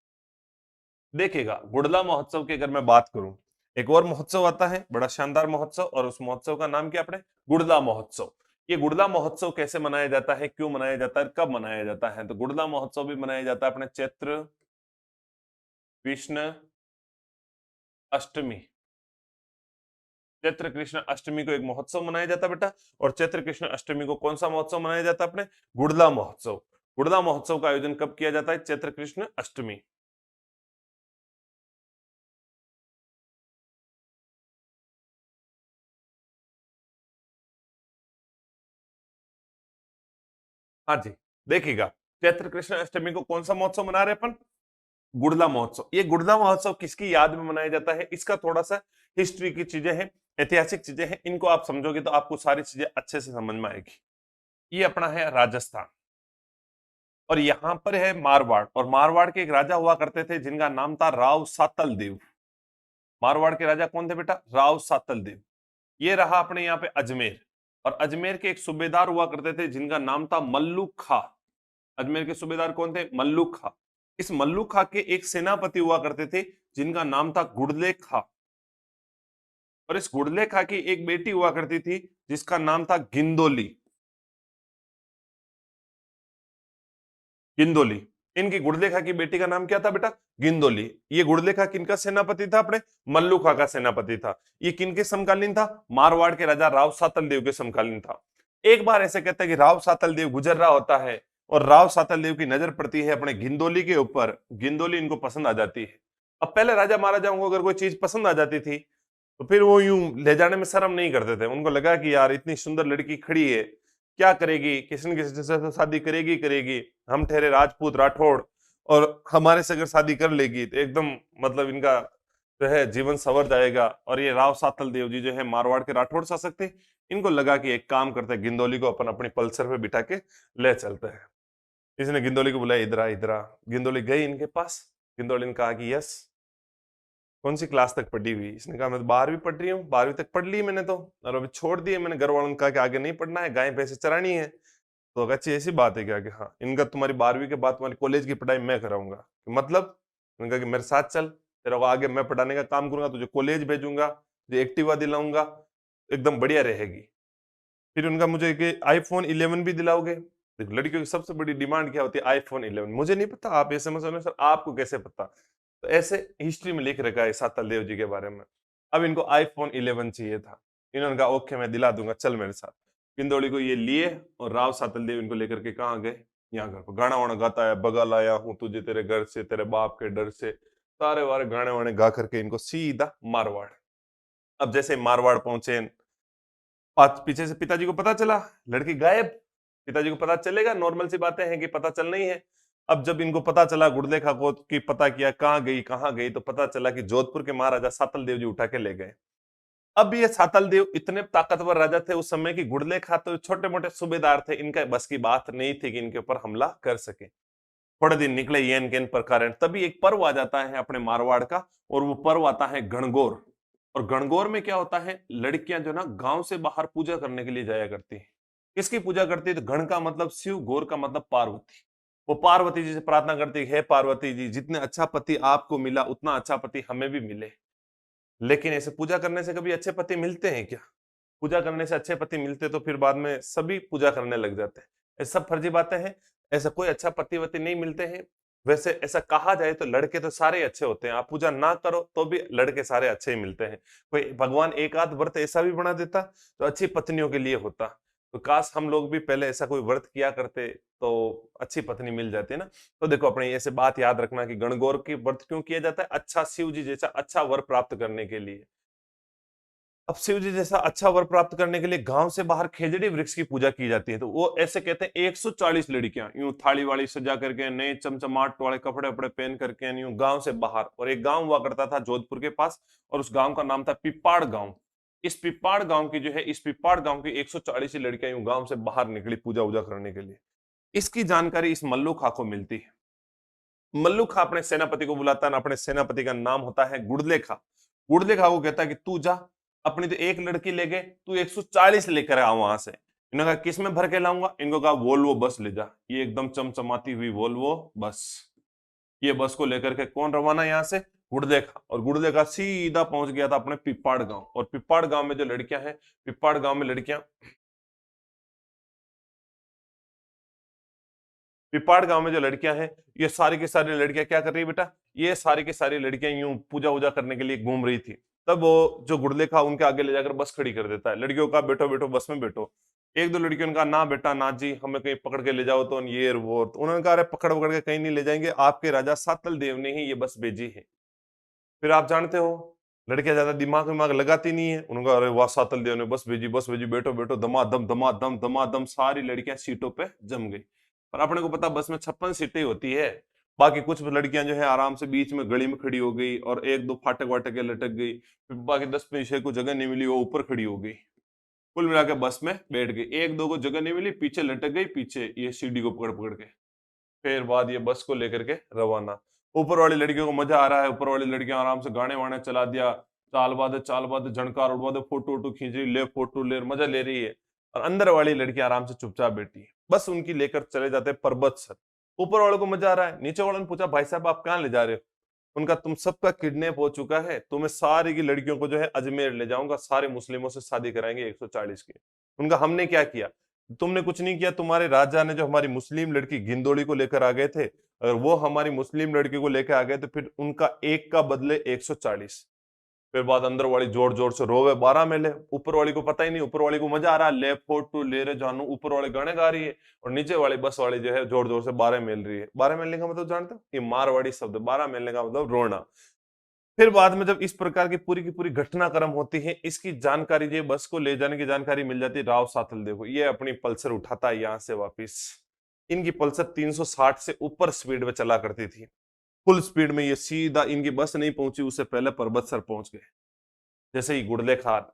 देखिएगा गुड़ला महोत्सव की अगर मैं बात करूं, एक और महोत्सव आता है बड़ा शानदार महोत्सव और उस महोत्सव का नाम क्या अपने गुड़ला महोत्सव। ये गुड़ला महोत्सव कैसे मनाया जाता है, क्यों मनाया जाता है, कब मनाया जाता है? तो गुड़ला महोत्सव भी मनाया जाता है अपने चैत्र कृष्ण अष्टमी। चैत्र कृष्ण अष्टमी को एक महोत्सव मनाया जाता है बेटा और चैत्र कृष्ण अष्टमी को कौन सा महोत्सव मनाया जाता है अपने गुड़ला महोत्सव। गुड़ला महोत्सव का आयोजन कब किया जाता है? चैत्र कृष्ण अष्टमी। हाँ जी, देखिएगा चैत्र कृष्ण अष्टमी को कौन सा महोत्सव मना रहे हैं अपन? गुड़ला महोत्सव। ये गुड़ला महोत्सव किसकी याद में मनाया जाता है? इसका थोड़ा सा हिस्ट्री की चीजें हैं, ऐतिहासिक चीजें हैं, इनको आप समझोगे तो आपको सारी चीजें अच्छे से समझ में आएगी। ये अपना है राजस्थान और यहाँ पर है मारवाड़ और मारवाड़ के एक राजा हुआ करते थे जिनका नाम था राव सातल देव। मारवाड़ के राजा कौन थे बेटा? राव सातल देव। ये रहा अपने यहाँ पे अजमेर और अजमेर के एक सूबेदार हुआ करते थे जिनका नाम था मल्लुक खा। अजमेर के सूबेदार कौन थे? मल्लुक खा। इस मल्लुक खा के एक सेनापति हुआ करते थे जिनका नाम था गुड़ले खा और इस गुड़ले खा की एक बेटी हुआ करती थी जिसका नाम था गिंदोली। गिंदोली। इनकी गुड़ले खा की बेटी का नाम क्या था बेटा? गिंदोली। ये गुड़ले खा किनका सेनापति था? अपने मल्लू खा का सेनापति था। ये किनके समकालीन था? मारवाड़ के राजा राव सातल देव के समकालीन था। एक बार ऐसे कहते हैं कि राव सातल देव गुजर रहा होता है और राव सातल देव की नजर पड़ती है अपने गिंदोली के ऊपर। गिंदोली इनको पसंद आ जाती है। अब पहले राजा महाराजाओं को अगर कोई चीज पसंद आ जाती थी तो फिर वो यूं ले जाने में शर्म नहीं करते थे। उनको लगा कि यार इतनी सुंदर लड़की खड़ी है, क्या करेगी, किसी न किसी से तो शादी करेगी करेगी। हम ठहरे राजपूत राठौड़ और हमारे से अगर शादी कर लेगी तो एकदम मतलब इनका जो है जीवन संवर जाएगा। और ये राव सातल देव जी जो है मारवाड़ के राठौड़ शासक थे। इनको लगा कि एक काम करते हैं, गिंदोली को अपन अपनी पल्सर पे बिठा के ले चलते हैं। इसने गिंदोली को बुलाया, इधर आ इधर आ। गिंदोली गई इनके पास। गिंदोली ने कहा कि यस, कौन सी क्लास तक पढ़ी हुई? इसने कहा मैं तो 12वीं पढ़ रही हूँ, 12वीं तक पढ़ ली मैंने तो, और अभी छोड़ दिए मैंने। घर वालों ने कहा कि आगे नहीं पढ़ना है, गाय भैंसे चरानी है। तो अच्छी ऐसी बात है क्या कि हाँ, इनका तुम्हारी 12वीं के बाद तुम्हारी कॉलेज की पढ़ाई मैं कराऊंगा। मतलब मैंने कहा कि मेरे साथ चल, तेरा को आगे मैं पढ़ाने का काम करूंगा, तुझे कॉलेज भेजूंगा, तुझे एक्टिवा दिलाऊंगा, एकदम बढ़िया रहेगी। फिर उनका मुझे कि आईफोन 11 भी दिलाओगे। देखो लड़कियों की सबसे बड़ी डिमांड क्या होती है? आईफोन 11। मुझे नहीं पता, आप ऐसे मत समझो सर, आपको कैसे पता? तो ऐसे हिस्ट्री में लिख रखा है सातल देव जी के बारे में। अब इनको आईफोन 11 चाहिए था। इन्होंने कहा ओके मैं दिला दूंगा, चल मेरे साथ। किंदौड़ी को ये लिए और राव सातल देव इनको लेकर के कहाँ गए? यहाँ घर पर गाना वाना गाता है, बगा लाया हूँ तुझे तेरे घर से, तेरे बाप के डर से, सारे वारे गाने वाने गा करके इनको सीधा मारवाड़। अब जैसे मारवाड़ पहुंचे, पीछे से पिताजी को पता चला लड़की गायब। पिताजी को पता चलेगा, नॉर्मल सी बातें हैं कि पता चलना ही है। अब जब इनको पता चला गुड़देखा को कि पता किया कहाँ गई, तो पता चला कि जोधपुर के महाराजा सातल देव जी उठा के ले गए। अब ये सातल देव इतने ताकतवर राजा थे उस समय की गुड़देखा तो छोटे मोटे सूबेदार थे, इनका बस की बात नहीं थी कि इनके ऊपर हमला कर सके। थोड़े दिन निकले येन केन पर कारण, तभी एक पर्व आ जाता है अपने मारवाड़ का और वो पर्व आता है गणगौर। और गणगौर में क्या होता है, लड़कियां जो ना गांव से बाहर पूजा करने के लिए जाया करती है। किसकी पूजा करती है? तो गण का मतलब शिव, गौर का मतलब पार्वती। वो पार्वती जी से प्रार्थना करती है, हे पार्वती जी, जितने अच्छा पति आपको मिला उतना अच्छा पति हमें भी मिले। लेकिन ऐसे पूजा करने से कभी अच्छे पति मिलते हैं क्या? पूजा करने से अच्छे पति मिलते तो फिर बाद में सभी पूजा करने लग जाते हैं। ये सब फर्जी बातें हैं। ऐसा कोई अच्छा पति वति नहीं मिलते हैं। वैसे ऐसा कहा जाए तो लड़के तो सारे अच्छे होते हैं, आप पूजा ना करो तो भी लड़के सारे अच्छे ही मिलते हैं। कोई भगवान एक आध व्रत ऐसा भी बना देता तो अच्छी पत्नियों के लिए होता। तो काश हम लोग भी पहले ऐसा कोई व्रत किया करते तो अच्छी पत्नी मिल जाती ना। तो देखो अपने ऐसे बात याद रखना कि गणगौर की व्रत क्यों किया जाता है? अच्छा शिव जी जैसा अच्छा वर प्राप्त करने के लिए। अब शिव जी जैसा अच्छा वर प्राप्त करने के लिए गांव से बाहर खेजड़ी वृक्ष की पूजा की जाती है। तो वो ऐसे कहते हैं 140 लड़कियां यूं थाली वाली सजा करके, नए चमचमाट वाले कपड़े वपड़े पहन करके यूं गांव से बाहर, और एक गांव हुआ करता था जोधपुर के पास, और उस गांव का नाम था पिपाड़ गांव। इस पिपाड़ गांव की जो है, इस पिपाड़ गांव की 140 लड़कियां यूं गांव से बाहर निकली पूजा वूजा करने के लिए। इसकी जानकारी इस मल्लू खां को मिलती है। मल्लू खां अपने सेनापति को बुलाता है, अपने सेनापति का नाम होता है गुड़ले खां। गुड़ले खां को कहता है कि तू जा, अपनी तो एक लड़की ले गए, तू 140 लेकर आ वहां से। इन्होंने कहा किस में भर के लाऊंगा? इनको कहा वोल्वो बस ले जा। ये एकदम चमचमाती हुई वोल्वो बस, ये बस को लेकर के कौन रवाना यहाँ से? गुड़ले खां। और गुड़ले खां सीधा पहुंच गया था अपने पिपाड़ गांव। और पिपाड़ गांव में जो लड़कियां हैं, पिपाड़ गांव में लड़कियां, पिपाड़ गांव में जो लड़कियां हैं, ये सारी की सारी लड़कियां क्या कर रही है बेटा? ये सारी की सारी लड़कियां यूं पूजा वूजा करने के लिए घूम रही थी। तब वो जो गुड़ले खा उनके आगे ले जाकर बस खड़ी कर देता है। लड़कियों का बैठो बैठो बस में बैठो। एक दो लड़कियों ने कहा ना बेटा ना जी, हमें कहीं पकड़ के ले जाओ तो ये और वो। तो उन्होंने कहा अरे पकड़ पकड़ के कहीं नहीं ले जाएंगे, आपके राजा सातल देव ने ही ये बस भेजी है। फिर आप जानते हो लड़कियां ज्यादा दिमाग विमाग लगाती नहीं है। उन्होंने कहा अरे वाह सातल देव ने बस भेजी, बस भेजी, बैठो बैठो, दमादम दमादम दमादम सारी लड़कियां सीटों पे जम गई। पर अपने को पता बस में 56 सीटें होती है। बाकी कुछ लड़कियां जो है आराम से बीच में गली में खड़ी हो गई, और एक दो फाटक वाटक के लटक गई। फिर बाकी 10 को जगह नहीं मिली, वो ऊपर खड़ी हो गई। कुल मिला के बस में बैठ गई। एक दो को जगह नहीं मिली, पीछे लटक गई, पीछे ये सीढ़ी को पकड़ पकड़ के। फिर बाद ये बस को लेकर के रवाना। ऊपर वाली लड़कियों को मजा आ रहा है, ऊपर वाली लड़कियां आराम से गाने वाने चला दिया, चाल बाद झनकार उड़वा दे, फोटो वोटो खींच रही, ले फोटो ले, मजा ले रही है। और अंदर वाली लड़की आराम से चुपचाप बैठी है। बस उनकी लेकर चले जाते हैं पर्वत सर। ऊपर वालों को मजा आ रहा है, नीचे वालों ने पूछा भाई साहब आप कहाँ ले जा रहे हो? उनका तुम सबका किडनैप हो चुका है, तुम्हें सारी की लड़कियों को जो है अजमेर ले जाऊंगा, सारे मुस्लिमों से शादी कराएंगे 140 की। उनका हमने क्या किया? तुमने कुछ नहीं किया, तुम्हारे राजा ने जो हमारी मुस्लिम लड़की गिंदोड़ी को लेकर आ गए थे, अगर वो हमारी मुस्लिम लड़की को लेकर आ गए तो फिर उनका एक का बदले 140। फिर बाद अंदर वाली जोर जोर से रोवे 12 में ले। ऊपर वाली को पता ही नहीं, ऊपर वाली को मजा आ रहा है, ले फोटो ले रे जानू, ऊपर वाले गाने गा रही है, और नीचे वाली बस वाली जो है जोर जोर से 12 मेल रही है। 12 मेलने का मतलब जानते हो? ये मारवाड़ी शब्द, 12 मेलने का मतलब रोना। फिर बाद में जब इस प्रकार की पूरी घटनाक्रम होती है, इसकी जानकारी, ये बस को ले जाने की जानकारी मिल जाती है राव सातल देव को। ये अपनी पल्सर उठाता है यहाँ से वापिस। इनकी पल्सर 360 से ऊपर स्पीड में चला करती थी। फुल स्पीड में ये सीधा, इनकी बस नहीं पहुंची उससे पहले पर्वत सर पहुंच गए। जैसे ही गुड़ले खान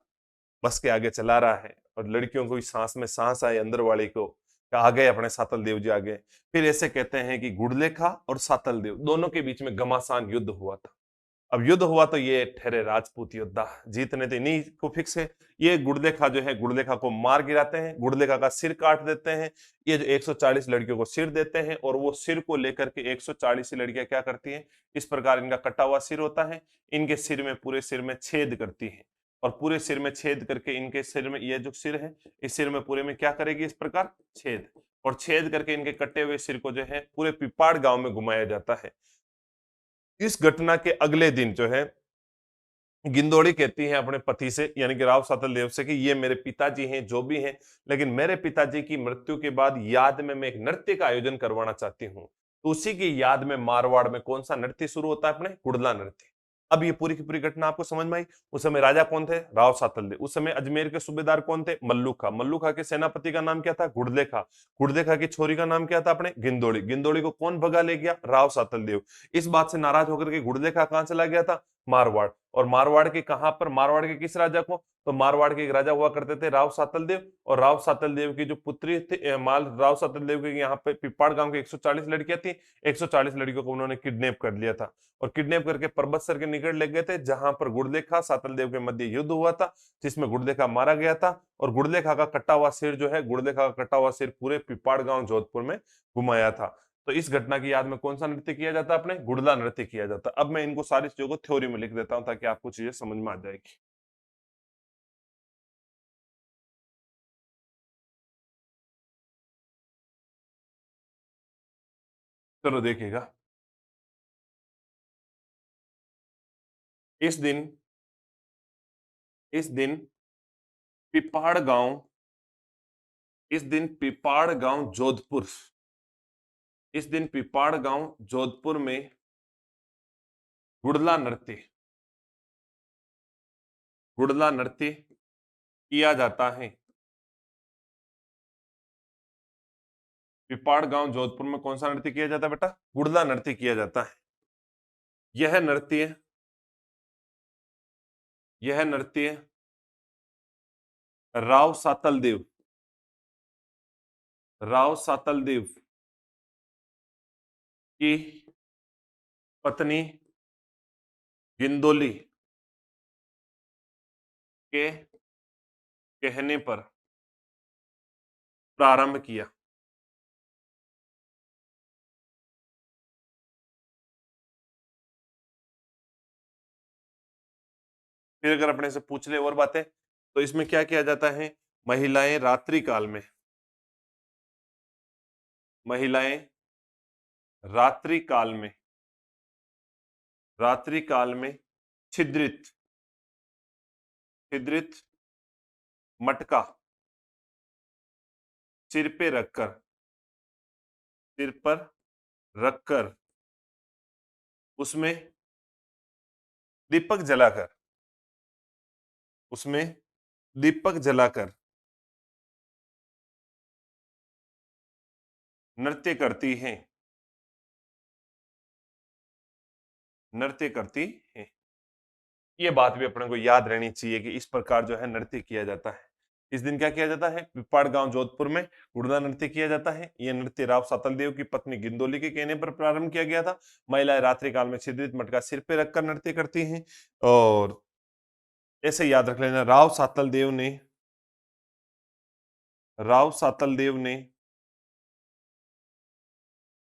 बस के आगे चला रहा है, और लड़कियों को सांस में सांस आए अंदर वाले को, आ गए अपने सातल देव जी आ गए। फिर ऐसे कहते हैं कि गुड़ले खा और सातल देव दोनों के बीच में घमासान युद्ध हुआ था। अब युद्ध हुआ तो ये ठहरे राजपूत योद्धा, जीतने तो इन्हीं को फिक्स है। ये गुड़लेखा जो है, गुड़लेखा को मार गिराते हैं, गुड़लेखा का सिर काट देते हैं। ये जो 140 लड़कियों को सिर देते हैं, और वो सिर को लेकर के 140 लड़कियां क्या करती हैं, इस प्रकार इनका कटा हुआ सिर होता है, इनके सिर में, पूरे सिर में छेद करती है। और पूरे सिर में छेद करके, इनके सिर में, ये जो सिर है, इस सिर में पूरे में क्या करेगी, इस प्रकार छेद। और छेद करके इनके कटे हुए सिर को जो है पूरे पिपाड़ गांव में घुमाया जाता है। इस घटना के अगले दिन जो है गिंदोड़ी कहती है अपने पति से, यानी कि राव सातल देव से, कि ये मेरे पिताजी हैं जो भी हैं, लेकिन मेरे पिताजी की मृत्यु के बाद याद में मैं एक नृत्य का आयोजन करवाना चाहती हूँ। तो उसी की याद में मारवाड़ में कौन सा नृत्य शुरू होता है? अपने कुड़ला नृत्य। अब ये पूरी की पूरी घटना आपको समझ में आई। उस समय राजा कौन थे? राव सातल देव। उस समय अजमेर के सूबेदार कौन थे? मल्लू खा। मल्लू खा के सेनापति का नाम क्या था? गुड़ले खा। गुड़ले खा की छोरी का नाम क्या था? अपने गिंदोड़ी। गिंदोड़ी को कौन भगा ले गया? राव सातल देव। इस बात से नाराज होकर के गुड़ले खा कहां चला गया था? मारवाड़। और मारवाड़ के कहां पर? मारवाड़ के किस राजा को? तो मारवाड़ के एक राजा हुआ करते थे राव सातल देव, और राव सातल देव की जो पुत्री थी, माल राव सातल देव के यहाँ पे पिपाड़ गांव की 140 लड़कियां थी। 140 लड़कियों को उन्होंने किडनैप कर लिया था, और किडनैप करके पर्वत सर के निकट ले गए थे, जहां पर गुड़लेखा सातल देव के मध्य युद्ध हुआ था, जिसमें गुड़लेखा मारा गया था। और गुड़लेखा का कटा हुआ सिर जो है, गुड़लेखा का कटा हुआ सिर पूरे पिपाड़ गांव जोधपुर में घुमाया था। तो इस घटना की याद में कौन सा नृत्य किया जाता है? अपने गुड़ला नृत्य किया जाता है। अब मैं इनको सारी चीजों को थ्योरी में लिख देता हूं ताकि आपको चीजें समझ में आ जाएगी। चलो देखिएगा। इस दिन इस दिन पिपाड़ गांव इस दिन पिपाड़ गांव जोधपुर इस दिन पिपाड़ गांव जोधपुर में गुड़ला नृत्य गुड़ला नृत्य किया जाता है। पिपाड़ गांव जोधपुर में कौन सा नृत्य किया जाता है बेटा? गुड़ला नृत्य किया जाता है। यह नृत्य राव सातल देव की पत्नी गिंदोली के कहने पर प्रारंभ किया। फिर अगर अपने से पूछ ले और बातें तो इसमें क्या किया जाता है? महिलाएं रात्रि काल में छिद्रित मटका सिर पर रखकर उसमें दीपक जलाकर नृत्य करती हैं। ये बात भी अपने को याद रहनी चाहिए कि इस प्रकार जो है नृत्य किया जाता है। इस दिन क्या किया जाता है? पिपाड़ गांव जोधपुर में गुड़ला नृत्य किया जाता है। यह नृत्य राव सातल देव की पत्नी गिंदोली के कहने पर प्रारंभ किया गया था। महिलाएं रात्रि काल में छिद्रित मटका सिर पे रखकर नृत्य करती हैं। और ऐसे याद रख लेना, राव सातल देव ने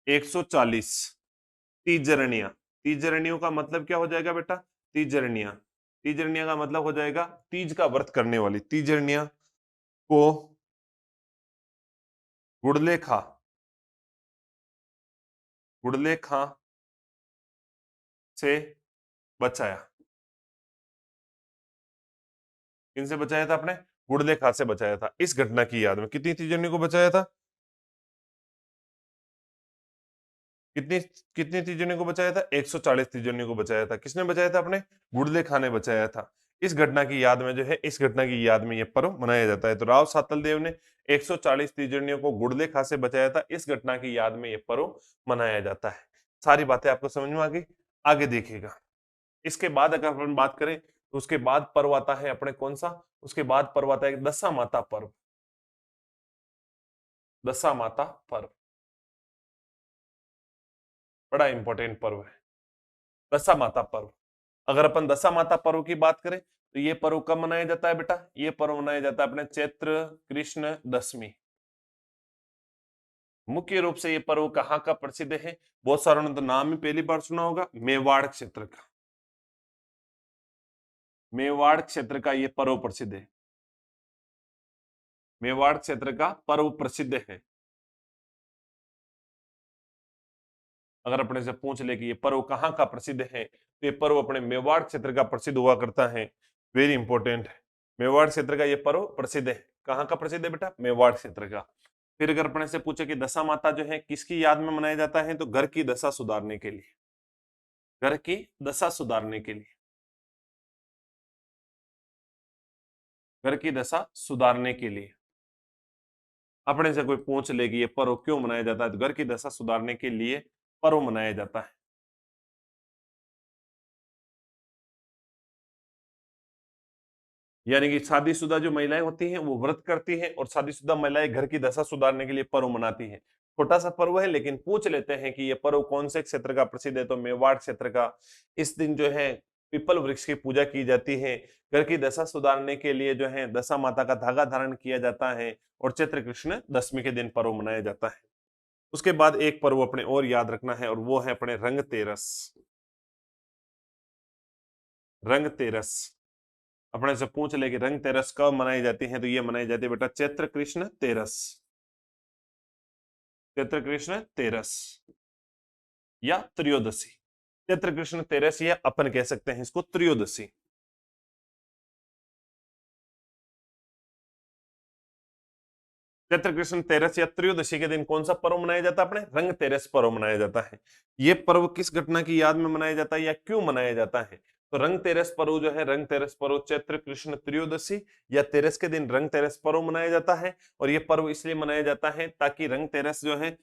140 तीजरणियों का मतलब क्या हो जाएगा बेटा? तीजरणियां का मतलब हो जाएगा तीज का व्रत करने वाली। तीजरणियां को गुड़ले खा से बचाया। किनसे बचाया था आपने? गुड़ले खा से बचाया था। इस घटना की याद में कितनी तीजरणियों को बचाया था? कितनी तीजरणियों को बचाया था? 140 तीजरणियों को बचाया था। किसने बचाया था? अपने गुड़ले खा ने बचाया था। इस घटना की याद में यह पर्व मनाया जाता है। तो राव सातल देव ने 140 तीजरणियों को गुड़ले खा से बचाया था। इस घटना की याद में यह पर्व मनाया जाता है। सारी बातें आपको समझ में आ गई? आगे देखिएगा। इसके बाद अगर अपन बात करें तो उसके बाद पर्व आता है अपने कौन सा? उसके बाद पर्व आता है दशा माता पर्व। बड़ा इंपॉर्टेंट पर्व है दशा माता पर्व। अगर अपन दशा माता पर्व की बात करें तो ये पर्व कब मनाया जाता है बेटा? ये पर्व मनाया जाता है अपने चैत्र कृष्ण दशमी। मुख्य रूप से ये पर्व कहाँ का प्रसिद्ध है? बहुत सारों ने तो नाम ही पहली बार सुना होगा, मेवाड़ क्षेत्र का। मेवाड़ क्षेत्र का ये पर्व प्रसिद्ध है। मेवाड़ क्षेत्र का पर्व प्रसिद्ध है। अगर अपने से पूछ ले कि ये पर्व कहाँ का प्रसिद्ध है तो ये पर्व अपने मेवाड़ क्षेत्र का प्रसिद्ध हुआ करता है। वेरी इंपॉर्टेंट है। मेवाड़ क्षेत्र का ये पर्व प्रसिद्ध है। कहाँ का प्रसिद्ध है बेटा? मेवाड़ क्षेत्र का। फिर अगर अपने से पूछे कि दशा माता जो है किसकी याद में मनाया जाता है तो घर की दशा सुधारने के लिए। घर की दशा सुधारने के लिए। घर की दशा सुधारने के लिए अपने से कोई पूछ ले कि ये पर्व क्यों मनाया जाता है तो घर की दशा सुधारने के लिए पर्व मनाया जाता है। यानी कि शादीशुदा जो महिलाएं होती हैं वो व्रत करती हैं और शादीशुदा महिलाएं घर की दशा सुधारने के लिए पर्व मनाती हैं। छोटा सा पर्व है लेकिन पूछ लेते हैं कि ये पर्व कौन से क्षेत्र का प्रसिद्ध है तो मेवाड़ क्षेत्र का। इस दिन जो है पीपल वृक्ष की पूजा की जाती है। घर की दशा सुधारने के लिए जो है दशा माता का धागा धारण किया जाता है और चैत्र कृष्ण दशमी के दिन पर्व मनाया जाता है। उसके बाद एक पर्व अपने और याद रखना है और वो है अपने रंग तेरस। रंग तेरस अपने से पूछ ले कि रंग तेरस कब मनाई जाती है तो ये मनाई जाती है बेटा चैत्र कृष्ण तेरस या त्रयोदशी। चैत्र कृष्ण तेरस या अपन कह सकते हैं इसको त्रयोदशी। चैत्र कृष्ण तेरस या त्रयोदशी के दिन कौन सा पर्व मनाया जाता है? अपने रंग तेरस पर्व मनाया जाता है। यह पर्व किस घटना की याद में मनाया जाता है या क्यों मनाया जाता है? तो रंगतेरस पर्व जो है, रंगतेरस पर्व चैत्र कृष्ण त्रयोदशी या तेरस के दिन रंगतेरस पर्व मनाया जाता है। और ये पर्व इसलिए मनाया जाता है ताकि रंगतेरस जो है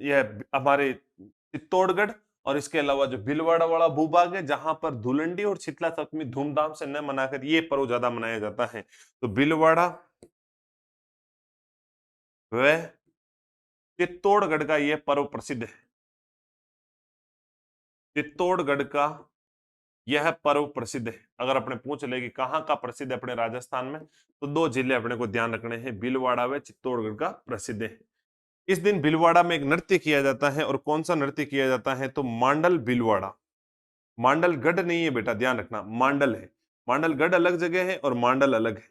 यह हमारे चित्तौड़गढ़ और इसके अलावा जो भीलवाड़ा वाला भूभाग है, जहां पर धुलंडी और शीतला सप्तमी धूमधाम से न मनाकर ये पर्व ज्यादा मनाया जाता है। तो भीलवाड़ा व चित्तौड़गढ़ का यह पर्व प्रसिद्ध है। चित्तौड़गढ़ का यह पर्व प्रसिद्ध है। अगर अपने पूछ ले कि कहाँ का प्रसिद्ध है अपने राजस्थान में, तो दो जिले अपने को ध्यान रखने हैं, भीलवाड़ा व चित्तौड़गढ़ का प्रसिद्ध है। इस दिन भीलवाड़ा में एक नृत्य किया जाता है, और कौन सा नृत्य किया जाता है, तो मांडल भीलवाड़ा। मांडल गढ़ नहीं है बेटा, ध्यान रखना, मांडल है। मांडल गढ़ अलग जगह है और मांडल अलग है।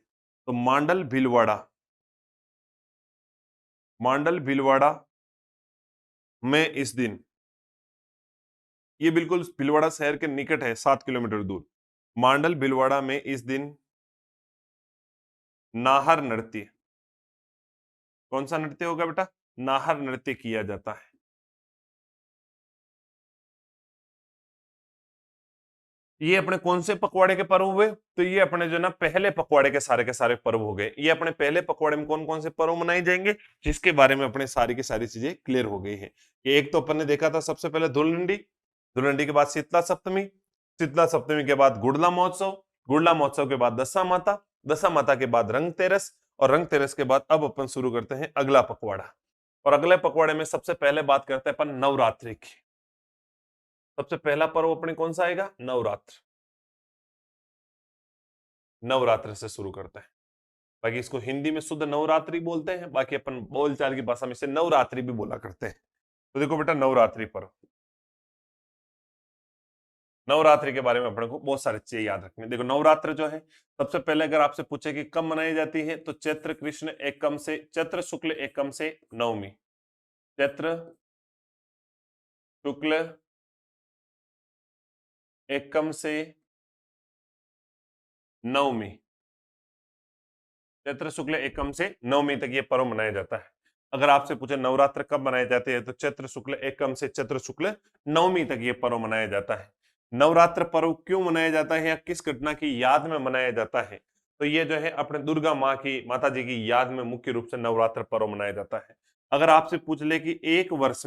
तो मांडल भीलवाड़ा, मांडल भीलवाड़ा में इस दिन, ये बिल्कुल भीलवाड़ा शहर के निकट है, 7 किलोमीटर दूर। मांडल भीलवाड़ा में इस दिन नाहर नृत्य, कौन सा नृत्य होगा बेटा, नाहर नृत्य किया जाता है। ये अपने कौन से पखवाड़े के पर्व हुए, तो ये अपने जो ना पहले पखवाड़े के सारे पर्व हो गए। ये अपने पहले पखवाड़े में कौन कौन से पर्व मनाए जाएंगे, जिसके बारे में अपने सारी की सारी चीजें क्लियर हो गई है। ये एक तो अपन ने देखा था सबसे पहले धुलंडी, धुलंडी के बाद शीतला सप्तमी, शीतला सप्तमी के बाद गुड़ला महोत्सव, गुड़ला महोत्सव के बाद दशा माता, दशा माता के बाद रंगतेरस, और रंगतेरस के बाद अब अपन शुरू करते हैं अगला पखवाड़ा। और अगले पखवाड़े में सबसे पहले बात करते हैं अपन नवरात्रि की। सबसे पहला पर्व अपने कौन सा आएगा, नवरात्र। नवरात्र से शुरू करते हैं। बाकी इसको हिंदी में शुद्ध नवरात्रि बोलते हैं, बाकी अपन बोलचाल की भाषा में से नवरात्रि भी बोला करते हैं। तो देखो बेटा, नवरात्रि पर्व, नवरात्रि के बारे में अपने को बहुत सारी चीजें याद रखनी। देखो नवरात्र जो है, सबसे पहले अगर आपसे पूछे कि कब मनाई जाती है, तो चैत्र कृष्ण एकम से, चैत्र शुक्ल एकम से नवमी, चैत्र शुक्ल एकम से नवमी, चैत्र शुक्ल एकम से नवमी तक ये पर्व मनाया जाता है। अगर आपसे पूछे नवरात्र कब मनाए जाते हैं, तो चैत्र शुक्ल एकम से चैत्र शुक्ल नवमी तक ये पर्व मनाया जाता है। नवरात्र पर्व क्यों मनाया जाता है या किस घटना की याद में मनाया जाता है, तो ये जो है अपने दुर्गा माँ की, माता जी की याद में मुख्य रूप से नवरात्र पर्व मनाया जाता है। अगर आपसे पूछ ले कि एक वर्ष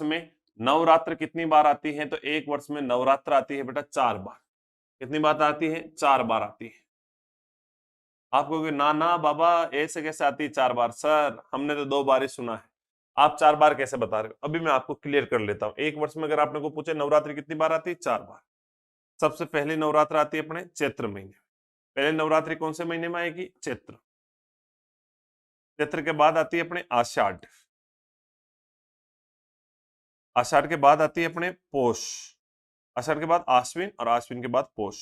में नवरात्र कितनी बार आती है, तो एक वर्ष में नवरात्र आती है बेटा 4 बार। कितनी बार आती है, 4 बार आती है। आप कहोगे ना ना बाबा ऐसे कैसे आती है 4 बार, सर हमने तो 2 बार ही सुना है, आप 4 बार कैसे बता रहे हो। अभी मैं आपको क्लियर कर लेता हूं। एक वर्ष में अगर आपने को पूछे नवरात्रि कितनी बार आती है, 4 बार। सबसे पहली नवरात्र आती है अपने चैत्र महीने। पहले नवरात्रि कौन से महीने में आएगी, चैत्र। चैत्र के बाद आती है अपने आषाढ़, आषाढ़ के बाद आती है अपने पोष, आषाढ़ के बाद आश्विन, और आश्विन के बाद पोष।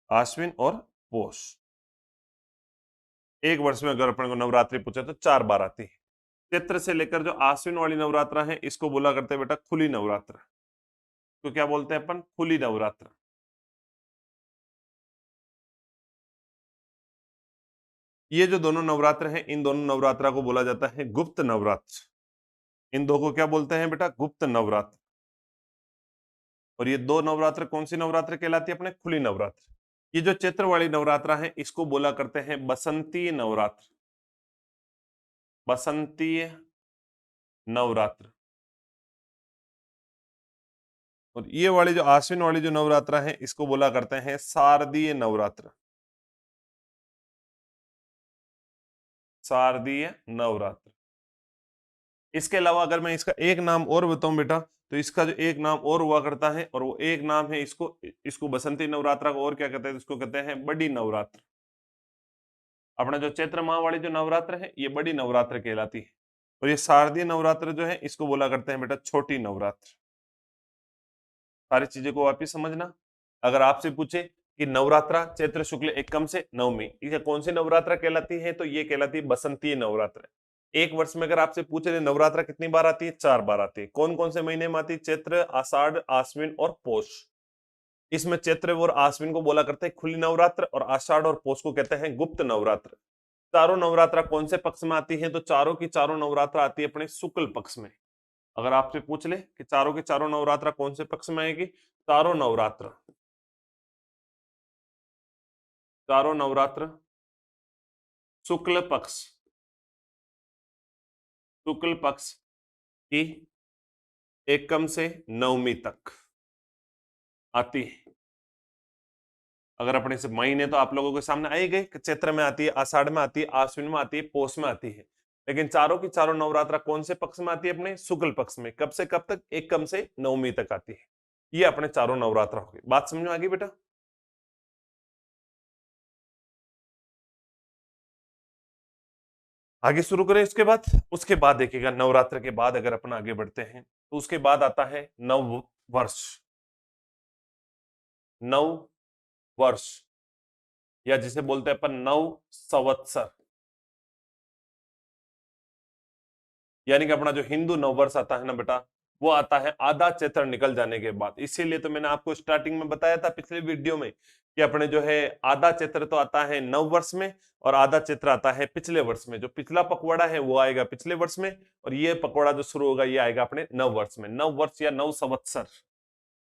आश्विन और पोष। एक वर्ष में अगर अपन को नवरात्रि पूछे तो 4 बार आती है। चैत्र से लेकर जो आश्विन वाली नवरात्र है, इसको बोला करते हैं बेटा खुली नवरात्र। तो क्या बोलते हैं अपन, खुली नवरात्र। ये जो दोनों नवरात्र हैं, इन दोनों नवरात्रा को बोला जाता है गुप्त नवरात्र। इन दो को क्या बोलते हैं बेटा, गुप्त नवरात्र। और ये दो नवरात्र कौन सी नवरात्र कहलाती है, अपने खुली नवरात्र। ये जो चैत्र वाली नवरात्रा है, इसको बोला करते हैं बसंतीय नवरात्र, बसंतीय नवरात्र। और ये वाली जो आश्विन वाली जो नवरात्रा है, इसको बोला करते हैं शारदीय नवरात्र, शारदीय नवरात्र। इसके अलावा अगर मैं इसका एक नाम और बताऊं बेटा, तो इसका जो एक नाम और हुआ करता है, और वो एक नाम है, इसको इसको बसंती नवरात्रा को और क्या कहते हैं, इसको कहते हैं बड़ी नवरात्र। अपना जो चैत्र माह वाली जो नवरात्र है, ये बड़ी नवरात्र कहलाती है। और ये शारदीय नवरात्र जो है, इसको बोला करते हैं बेटा छोटी नवरात्र। सारी चीजें को वापिस समझना। अगर आपसे पूछे कि नवरात्रा चैत्र शुक्ल एकम से नवमी, ये कौन सी नवरात्रा कहलाती है, तो ये कहलाती है बसंतीय नवरात्र। एक वर्ष में अगर आपसे पूछे नवरात्रा कितनी बार आती है, 4 बार आती है। कौन कौन से महीने में आती है, चैत्र, आषाढ़, आश्विन और पोष। इसमें चैत्र और आश्विन को बोला करते हैं खुली नवरात्र, और आषाढ़ और पोष को कहते हैं गुप्त नवरात्र। चारों नवरात्रा कौन से पक्ष में आती है? तो चारों की चारों नवरात्रा आती है अपने शुक्ल पक्ष में। अगर आपसे पूछ ले कि चारों की चारों नवरात्रा कौन से पक्ष में आएगी, चारों नवरात्र शुक्ल पक्ष, शुक्ल पक्ष की एकम से नवमी तक आती है। अगर अपने से महीने तो आप लोगों के सामने आई गए, चैत्र में आती है, आषाढ़ में आती है, आश्विन में आती है, पौष में आती है, लेकिन चारों की चारों नवरात्रा कौन से पक्ष में आती है? अपने शुक्ल पक्ष में। कब से कब तक? एकम से नवमी तक आती है। ये अपने चारों नवरात्रा हो गई। बात समझ में आ गई बेटा? आगे शुरू करें। उसके बाद देखिएगा, नवरात्र के बाद अगर अपन आगे बढ़ते हैं तो उसके बाद आता है नव वर्ष। नव वर्ष या जिसे बोलते हैं अपन नव संवत्सर, यानी कि अपना जो हिंदू नववर्ष आता है ना बेटा, वो आता है आधा चैत्र निकल जाने के बाद। इसीलिए तो मैंने आपको स्टार्टिंग में बताया था पिछले वीडियो में कि अपने जो है आधा चैत्र तो आता है नव वर्ष में और आधा चैत्र आता है पिछले वर्ष में। जो पिछला पखवाड़ा है वो आएगा पिछले वर्ष में और ये पखवाड़ा जो शुरू होगा ये आएगा अपने नव वर्ष में। नव वर्ष या नव संवत्सर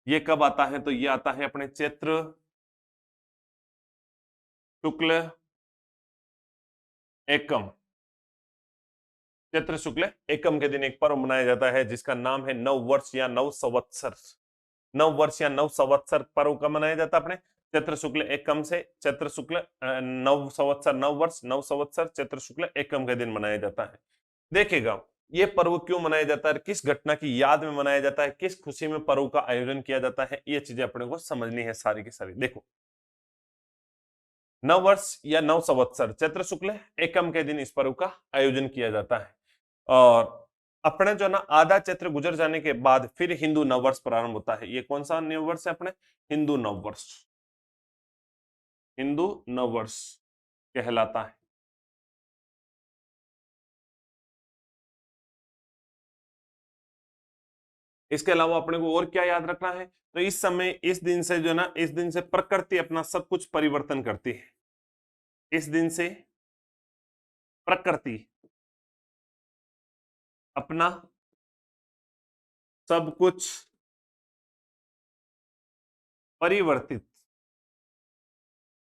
ये कब आता है? तो ये आता है अपने चैत्र शुक्ल एकम। चैत्र शुक्ल एकम के दिन एक पर्व मनाया जाता है जिसका नाम है नव वर्ष या नव संवत्सर। नव वर्ष या नव संवत्सर पर्व कब मनाया जाता है? अपने चैत्र शुक्ल एकम से चैत्र शुक्ल नव संवत्सर, नव वर्ष नव संवत्सर चैत्र शुक्ल एकम के दिन मनाया जाता है। देखिएगा ये पर्व क्यों मनाया जाता है, किस घटना की याद में मनाया जाता है, किस खुशी में पर्व का आयोजन किया जाता है, ये चीजें अपने को समझनी है सारी की सारी। देखो, नव वर्ष या नव संवत्सर चैत्र शुक्ल एकम के दिन इस पर्व का आयोजन किया जाता है और अपने जो ना आधा चैत्र गुजर जाने के बाद फिर हिंदू नववर्ष प्रारंभ होता है। ये कौन सा नववर्ष है? अपने हिंदू नववर्ष, हिंदू नववर्ष कहलाता है। इसके अलावा अपने को और क्या याद रखना है? तो इस समय इस दिन से जो ना, इस दिन से प्रकृति अपना सब कुछ परिवर्तन करती है। इस दिन से प्रकृति अपना सब कुछ परिवर्तित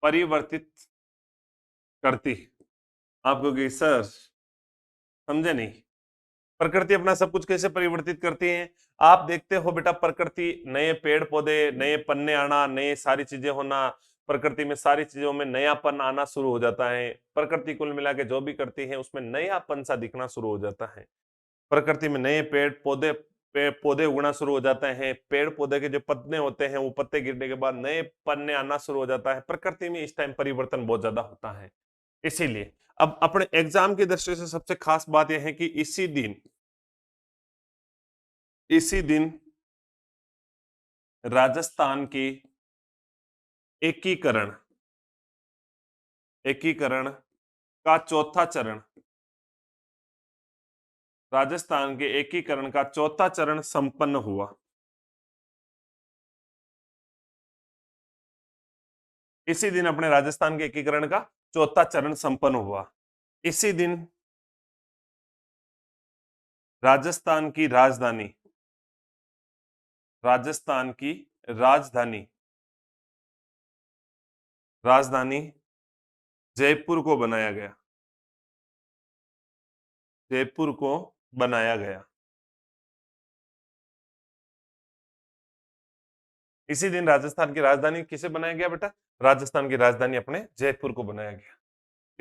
परिवर्तित करती है। आप कहोगे सर समझे नहीं, प्रकृति अपना सब कुछ कैसे परिवर्तित करती है? आप देखते हो बेटा, प्रकृति नए पेड़ पौधे, नए पन्ने आना, नए सारी चीजें होना, प्रकृति में सारी चीजों में नयापन आना शुरू हो जाता है। प्रकृति कुल मिला के जो भी करती है उसमें नयापन सा दिखना शुरू हो जाता है। प्रकृति में नए पेड़ पौधे उगना शुरू हो जाते हैं। पेड़ पौधे के जो पत्ते होते हैं वो पत्ते गिरने के बाद नए पन्ने आना शुरू हो जाता है। प्रकृति में इस टाइम परिवर्तन बहुत ज्यादा होता है। इसीलिए अब अपने एग्जाम की दृष्टि से सबसे खास बात यह है कि इसी दिन राजस्थान की एकीकरण एकीकरण का चौथा चरण, राजस्थान के एकीकरण का चौथा चरण संपन्न हुआ। इसी दिन अपने राजस्थान के एकीकरण का चौथा चरण संपन्न हुआ। इसी दिन राजस्थान की राजधानी राजधानी जयपुर को बनाया गया। जयपुर को बनाया गया। इसी दिन राजस्थान की राजधानी किसे बनाया गया बेटा? राजस्थान की राजधानी अपने जयपुर को बनाया गया।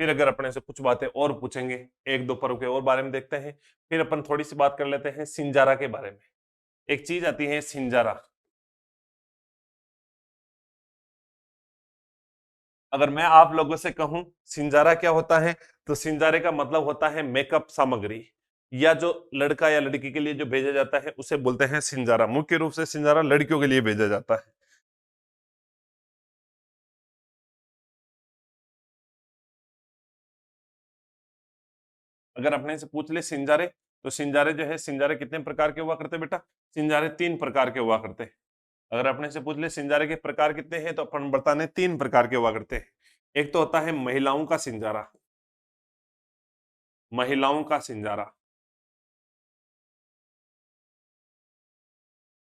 फिर अगर अपने से कुछ बातें और पूछेंगे, एक दो पर्व के और बारे में देखते हैं, फिर अपन थोड़ी सी बात कर लेते हैं सिंजारा के बारे में। एक चीज आती है सिंजारा। अगर मैं आप लोगों से कहूं सिंजारा क्या होता है, तो सिंजारे का मतलब होता है मेकअप सामग्री, या जो लड़का या लड़की के लिए जो भेजा जाता है उसे बोलते हैं सिंजारा। मुख्य रूप से सिंजारा लड़कियों के लिए भेजा जाता है। अगर अपने से पूछ ले सिंजारे, तो सिंजारे जो है, सिंजारे कितने प्रकार के हुआ करते बेटा? सिंजारे 3 प्रकार के हुआ करते हैं। अगर अपने से पूछ ले सिंजारे के प्रकार कितने हैं, तो अपन बताने 3 प्रकार के हुआ करते हैं। एक तो होता है महिलाओं का सिंजारा, महिलाओं का सिंजारा।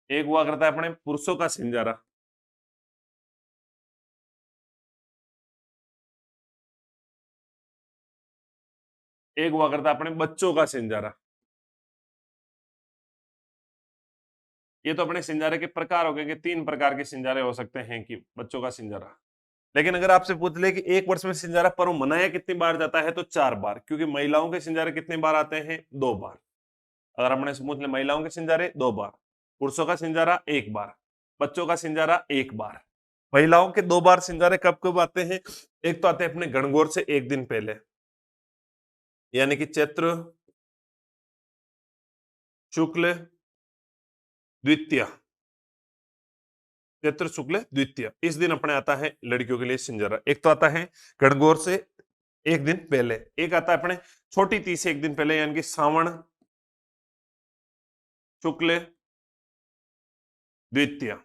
एक हुआ करता है अपने पुरुषों का सिंजारा। एक हुआ करता है अपने बच्चों का सिंजारा। ये तो अपने सिंजारे के प्रकार हो गए कि 3 प्रकार के सिंजारे हो सकते हैं कि बच्चों का सिंजारा। लेकिन अगर आपसे पूछ ले कि एक वर्ष में सिंजारा पर्व मनाया कितनी बार जाता है, तो 4 बार, क्योंकि महिलाओं के सिंजारे कितने बार आते हैं? 2 बार। अगर हमने से पूछ ले महिलाओं के सिंजारे 2 बार, पुरुषों का सिंजारा 1 बार, बच्चों का सिंजारा 1 बार। महिलाओं के 2 बार सिंजारे कब कब आते हैं? एक तो आते हैं अपने गणगौर से 1 दिन पहले, यानी कि चैत्र शुक्ल द्वितीया, चैत्र शुक्ल द्वितीय, इस दिन अपने आता है लड़कियों के लिए सिंजारा। एक तो आता है गणगौर से 1 दिन पहले, एक आता है अपने छोटी तीज से 1 दिन पहले, यानी कि श्रावण शुक्ल द्वितीया।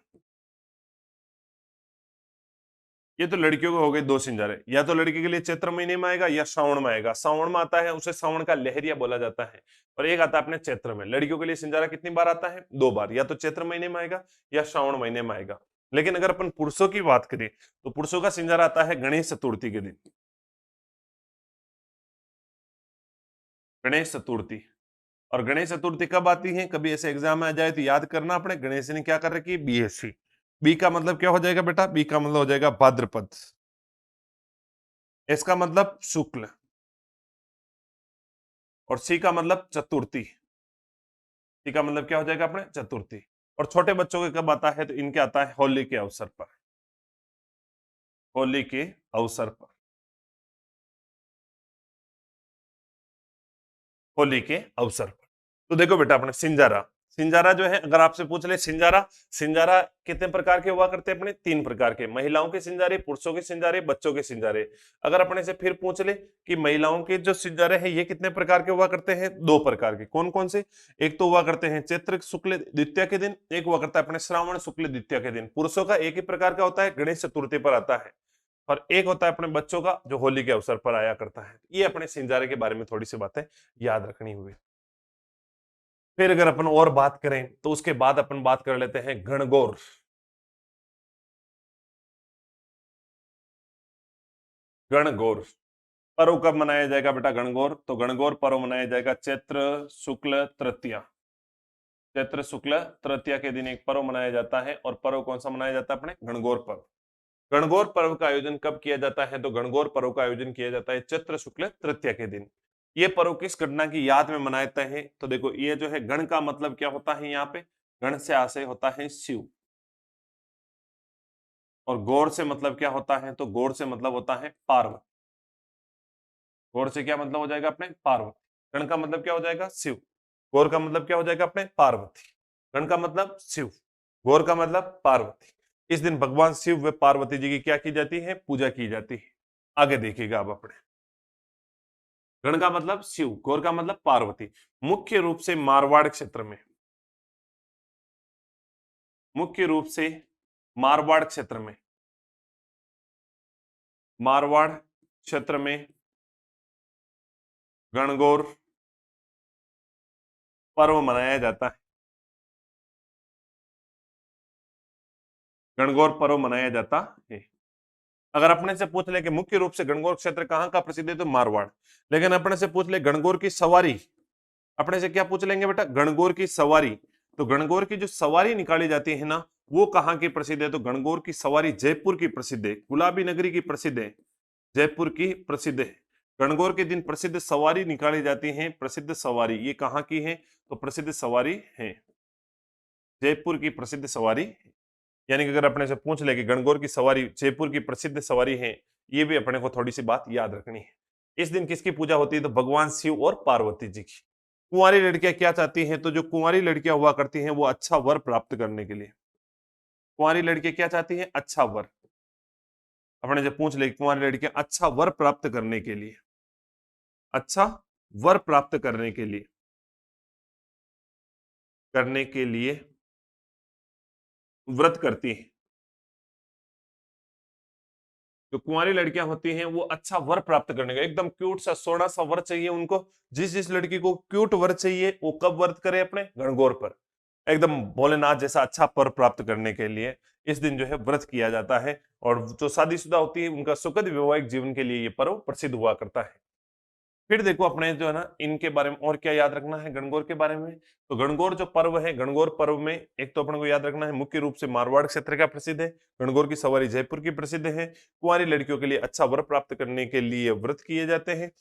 ये तो लड़कियों के हो गए 2 सिंजारे, या तो लड़की के लिए चैत्र महीने में आएगा या श्रावण में आएगा। श्रावण में आता है उसे श्रावण का लहरिया बोला जाता है, और एक आता है अपने चैत्र में। लड़कियों के लिए सिंजारा कितनी बार आता है? 2 बार, या तो चैत्र महीने में आएगा या श्रावण महीने में आएगा। लेकिन अगर अपन पुरुषों की बात करें तो पुरुषों का सिंजारा आता है गणेश चतुर्थी के दिन। गणेश चतुर्थी। और गणेश चतुर्थी कब आती है? कभी ऐसे एग्जाम में आ जाए तो याद करना, अपने गणेश ने क्या कर रखी है? बीएससी। बी का मतलब क्या हो जाएगा बेटा? बी का मतलब हो जाएगा भाद्रपद। इसका मतलब शुक्ल, और सी का मतलब चतुर्थी। सी का मतलब क्या हो जाएगा अपने? चतुर्थी। और छोटे बच्चों के कब आता है? तो इनके आता है होली के अवसर पर। होली के अवसर पर, होली के अवसर पर। तो देखो बेटा अपने सिंजारा, सिंजारा जो है अगर आपसे पूछ ले सिंजारा, सिंजारा कितने प्रकार के हुआ करते हैं? अपने 3 प्रकार के, महिलाओं के सिंजारे, पुरुषों के सिंजारे, बच्चों के सिंजारे। अगर अपने से फिर पूछ ले कि महिलाओं के जो सिंजारे हैं ये कितने प्रकार के हुआ करते हैं? 2 प्रकार के। कौन कौन से? एक तो हुआ करते हैं चैत्र शुक्ल द्वितीया के दिन, एक हुआ करता है अपने श्रावण शुक्ल द्वितीया के दिन। पुरुषों का एक ही प्रकार का होता है, गणेश चतुर्थी पर आता है, और एक होता है अपने बच्चों का जो होली के अवसर पर आया करता है। ये अपने सिंजारे के बारे में थोड़ी सी बातें याद रखनी हुई। फिर अगर अपन और बात करें तो उसके बाद अपन बात कर लेते हैं गणगौर। गणगौर पर्व कब मनाया जाएगा बेटा? गणगौर, तो गणगौर पर्व मनाया जाएगा चैत्र शुक्ल तृतीया। चैत्र शुक्ल तृतीया के दिन एक पर्व मनाया जाता है, और पर्व कौन सा मनाया जाता है? अपने गणगौर पर्व। गणगौर पर्व का आयोजन कब किया जाता है? तो गणगौर पर्व का आयोजन किया जाता है चैत्र शुक्ल तृतीया के दिन। ये पर्व किस घटना की याद में मनाते हैं? तो देखो ये जो है गण का मतलब क्या होता है? यहाँ पे गण से आशय होता है शिव, और गौर से मतलब क्या होता है? तो गौर से मतलब होता है पार्वती। गौर से क्या मतलब हो जाएगा अपने? पार्वती। गण का मतलब क्या हो जाएगा? शिव। गौर का मतलब क्या हो जाएगा अपने? पार्वती। गण का मतलब शिव, गौर का मतलब पार्वती। इस दिन भगवान शिव व पार्वती जी की क्या की जाती है? पूजा की जाती है। आगे देखिएगा आप अपने। गण का मतलब शिव, गौर का मतलब पार्वती। मुख्य रूप से मारवाड़ क्षेत्र में, मुख्य रूप से मारवाड़ क्षेत्र में, मारवाड़ क्षेत्र में गणगौर पर्व मनाया जाता है। गणगौर पर्व मनाया जाता है। अगर अपने से पूछ ले कि मुख्य रूप से गणगौर क्षेत्र कहाँ का प्रसिद्ध है? तो मारवाड़। लेकिन अपने से पूछ ले गणगौर की सवारी, अपने से क्या पूछ लेंगे बेटा? गणगौर की सवारी। तो गणगौर की जो सवारी निकाली जाती है ना, वो कहाँ की प्रसिद्ध है? तो गणगौर की सवारी जयपुर की प्रसिद्ध है, गुलाबी नगरी की प्रसिद्ध है, जयपुर की प्रसिद्ध है। गणगौर के दिन प्रसिद्ध सवारी निकाली जाती है। प्रसिद्ध सवारी ये कहाँ की है? तो प्रसिद्ध सवारी है जयपुर की प्रसिद्ध सवारी। यानी कि अगर अपने से पूछ ले कि गणगौर की सवारी जयपुर की प्रसिद्ध सवारी है, ये भी अपने को थोड़ी सी बात याद रखनी है। इस दिन किसकी पूजा होती है? तो भगवान शिव और पार्वती जी की। कुंवारी लड़कियां क्या चाहती हैं? तो जो कुंवारी लड़कियां हुआ करती हैं वो अच्छा वर प्राप्त करने के लिए, कुंवारी लड़कियां क्या चाहती हैं? अच्छा वर। अपने जब पूछ ले कुंवारी लड़कियां अच्छा वर प्राप्त करने के लिए, अच्छा वर प्राप्त करने के लिए व्रत करती हैं। जो कुंवारी लड़कियां होती हैं वो अच्छा वर प्राप्त करने का, एकदम क्यूट सा सोना सा वर चाहिए उनको। जिस जिस लड़की को क्यूट वर चाहिए वो कब व्रत करे? अपने गणगौर पर, एकदम भोलेनाथ जैसा अच्छा वर प्राप्त करने के लिए इस दिन जो है व्रत किया जाता है। और जो शादीशुदा होती है उनका सुखद वैवाहिक जीवन के लिए ये पर्व प्रसिद्ध हुआ करता है। फिर देखो अपने जो है ना इनके बारे में और क्या याद रखना है गणगौर के बारे में। तो गणगौर जो पर्व है, गणगौर पर्व में एक तो अपने को याद रखना है मुख्य रूप से मारवाड़ क्षेत्र का प्रसिद्ध है। गणगौर की सवारी जयपुर की प्रसिद्ध है। कुंवारी लड़कियों के लिए अच्छा वर प्राप्त करने के लिए व्रत किए जाते हैं।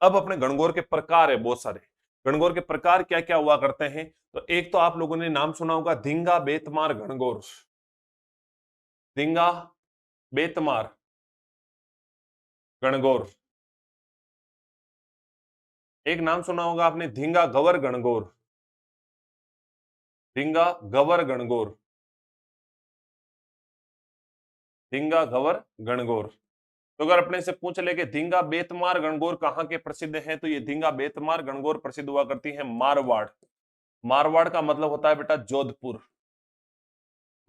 अब अपने गणगौर के प्रकार है बहुत सारे। गणगौर के प्रकार क्या क्या हुआ करते हैं? तो एक तो आप लोगों ने नाम सुना होगा धिंगा बेतमार गणगौर। धिंगा बेतमार गणगौर। एक नाम सुना होगा आपने धिंगा गवर गणगौर। धिंगा गवर गणगौर। धिंगा गवर गणगौर। तो अगर अपने से पूछ ले कि धिंगा बेतमार गणगौर कहाँ के प्रसिद्ध हैं, तो ये धिंगा बेतमार गणगौर प्रसिद्ध हुआ करती है मारवाड़। मारवाड़ का मतलब होता है बेटा जोधपुर।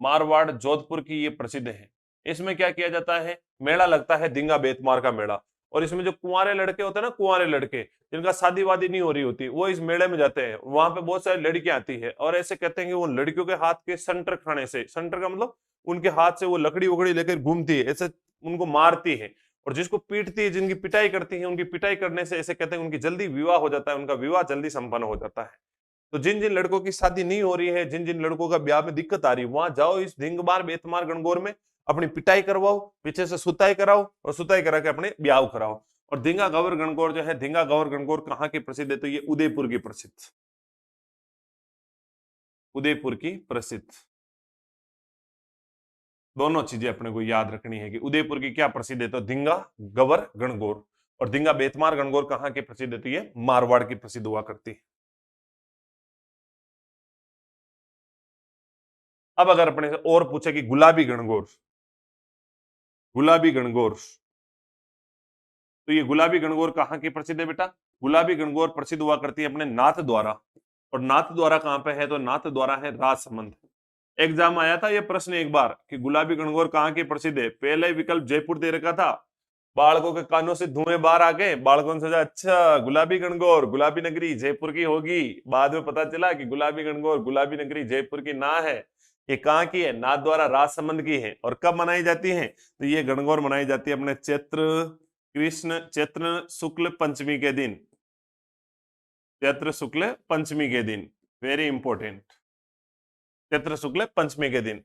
मारवाड़ जोधपुर की ये प्रसिद्ध है। इसमें क्या किया जाता है? मेला लगता है धिंगा बेतमार का मेला। और इसमें जो कुंवारे लड़के होते हैं ना, कुंवारे लड़के जिनका शादी वादी नहीं हो रही होती, वो इस मेले में जाते हैं। वहां पे बहुत सारी लड़कियां आती है और ऐसे कहते हैं कि वो लड़कियों के हाथ के संटर खाने से, संटर का मतलब उनके हाथ से वो लकड़ी वकड़ी लेकर घूमती है, ऐसे उनको मारती है। और जिसको पीटती है, जिनकी पिटाई करती है, उनकी पिटाई करने से ऐसे कहते हैं उनकी जल्दी विवाह हो जाता है, उनका विवाह जल्दी संपन्न हो जाता है। तो जिन जिन लड़कों की शादी नहीं हो रही है, जिन जिन लड़कों का ब्याह में दिक्कत आ रही है, वहां जाओ इस धिंगमार बेतमार गणगौर में, अपनी पिटाई करवाओ, पीछे से सुताई कराओ और सुताई करा के अपने ब्याह कराओ। और धिंगा गवर गणगौर जो है, धिंगा गवर गणगौर कहाँ की प्रसिद्ध है? तो ये उदयपुर की प्रसिद्ध, उदयपुर की प्रसिद्ध। दोनों चीजें अपने को याद रखनी है कि उदयपुर की क्या प्रसिद्ध है, तो धिंगा गवर गणगौर। और धिंगा बेतमार गणगौर कहाँ की प्रसिद्ध है? तो ये मारवाड़ की प्रसिद्ध हुआ करती है। अब अगर अपने से और पूछे कि गुलाबी गणगौर, गुलाबी गणगौर, तो ये गुलाबी गणगौर कहाँ की प्रसिद्ध है बेटा? गुलाबी गणगौर प्रसिद्ध हुआ करती है अपने नाथ द्वारा। और नाथ द्वारा कहाँ पे है? तो नाथ द्वारा है राजसमंद। एग्जाम आया था ये प्रश्न एक बार कि गुलाबी गणगौर कहाँ की प्रसिद्ध है। पहले विकल्प जयपुर दे रखा था, बालकों के कानों से धुएं बाहर आ गए, बालकों ने सोचा अच्छा गुलाबी गणगौर गुलाबी नगरी जयपुर की होगी। बाद में पता चला कि गुलाबी गणगौर गुलाबी नगरी जयपुर की ना है, ये कहाँ की है? नाथ द्वारा राजसमंद की है। और कब मनाई जाती है? तो ये गणगौर मनाई जाती है अपने चैत्र शुक्ल पंचमी के दिन। चैत्र शुक्ल पंचमी के दिन, वेरी इंपॉर्टेंट, चैत्र शुक्ल पंचमी के दिन।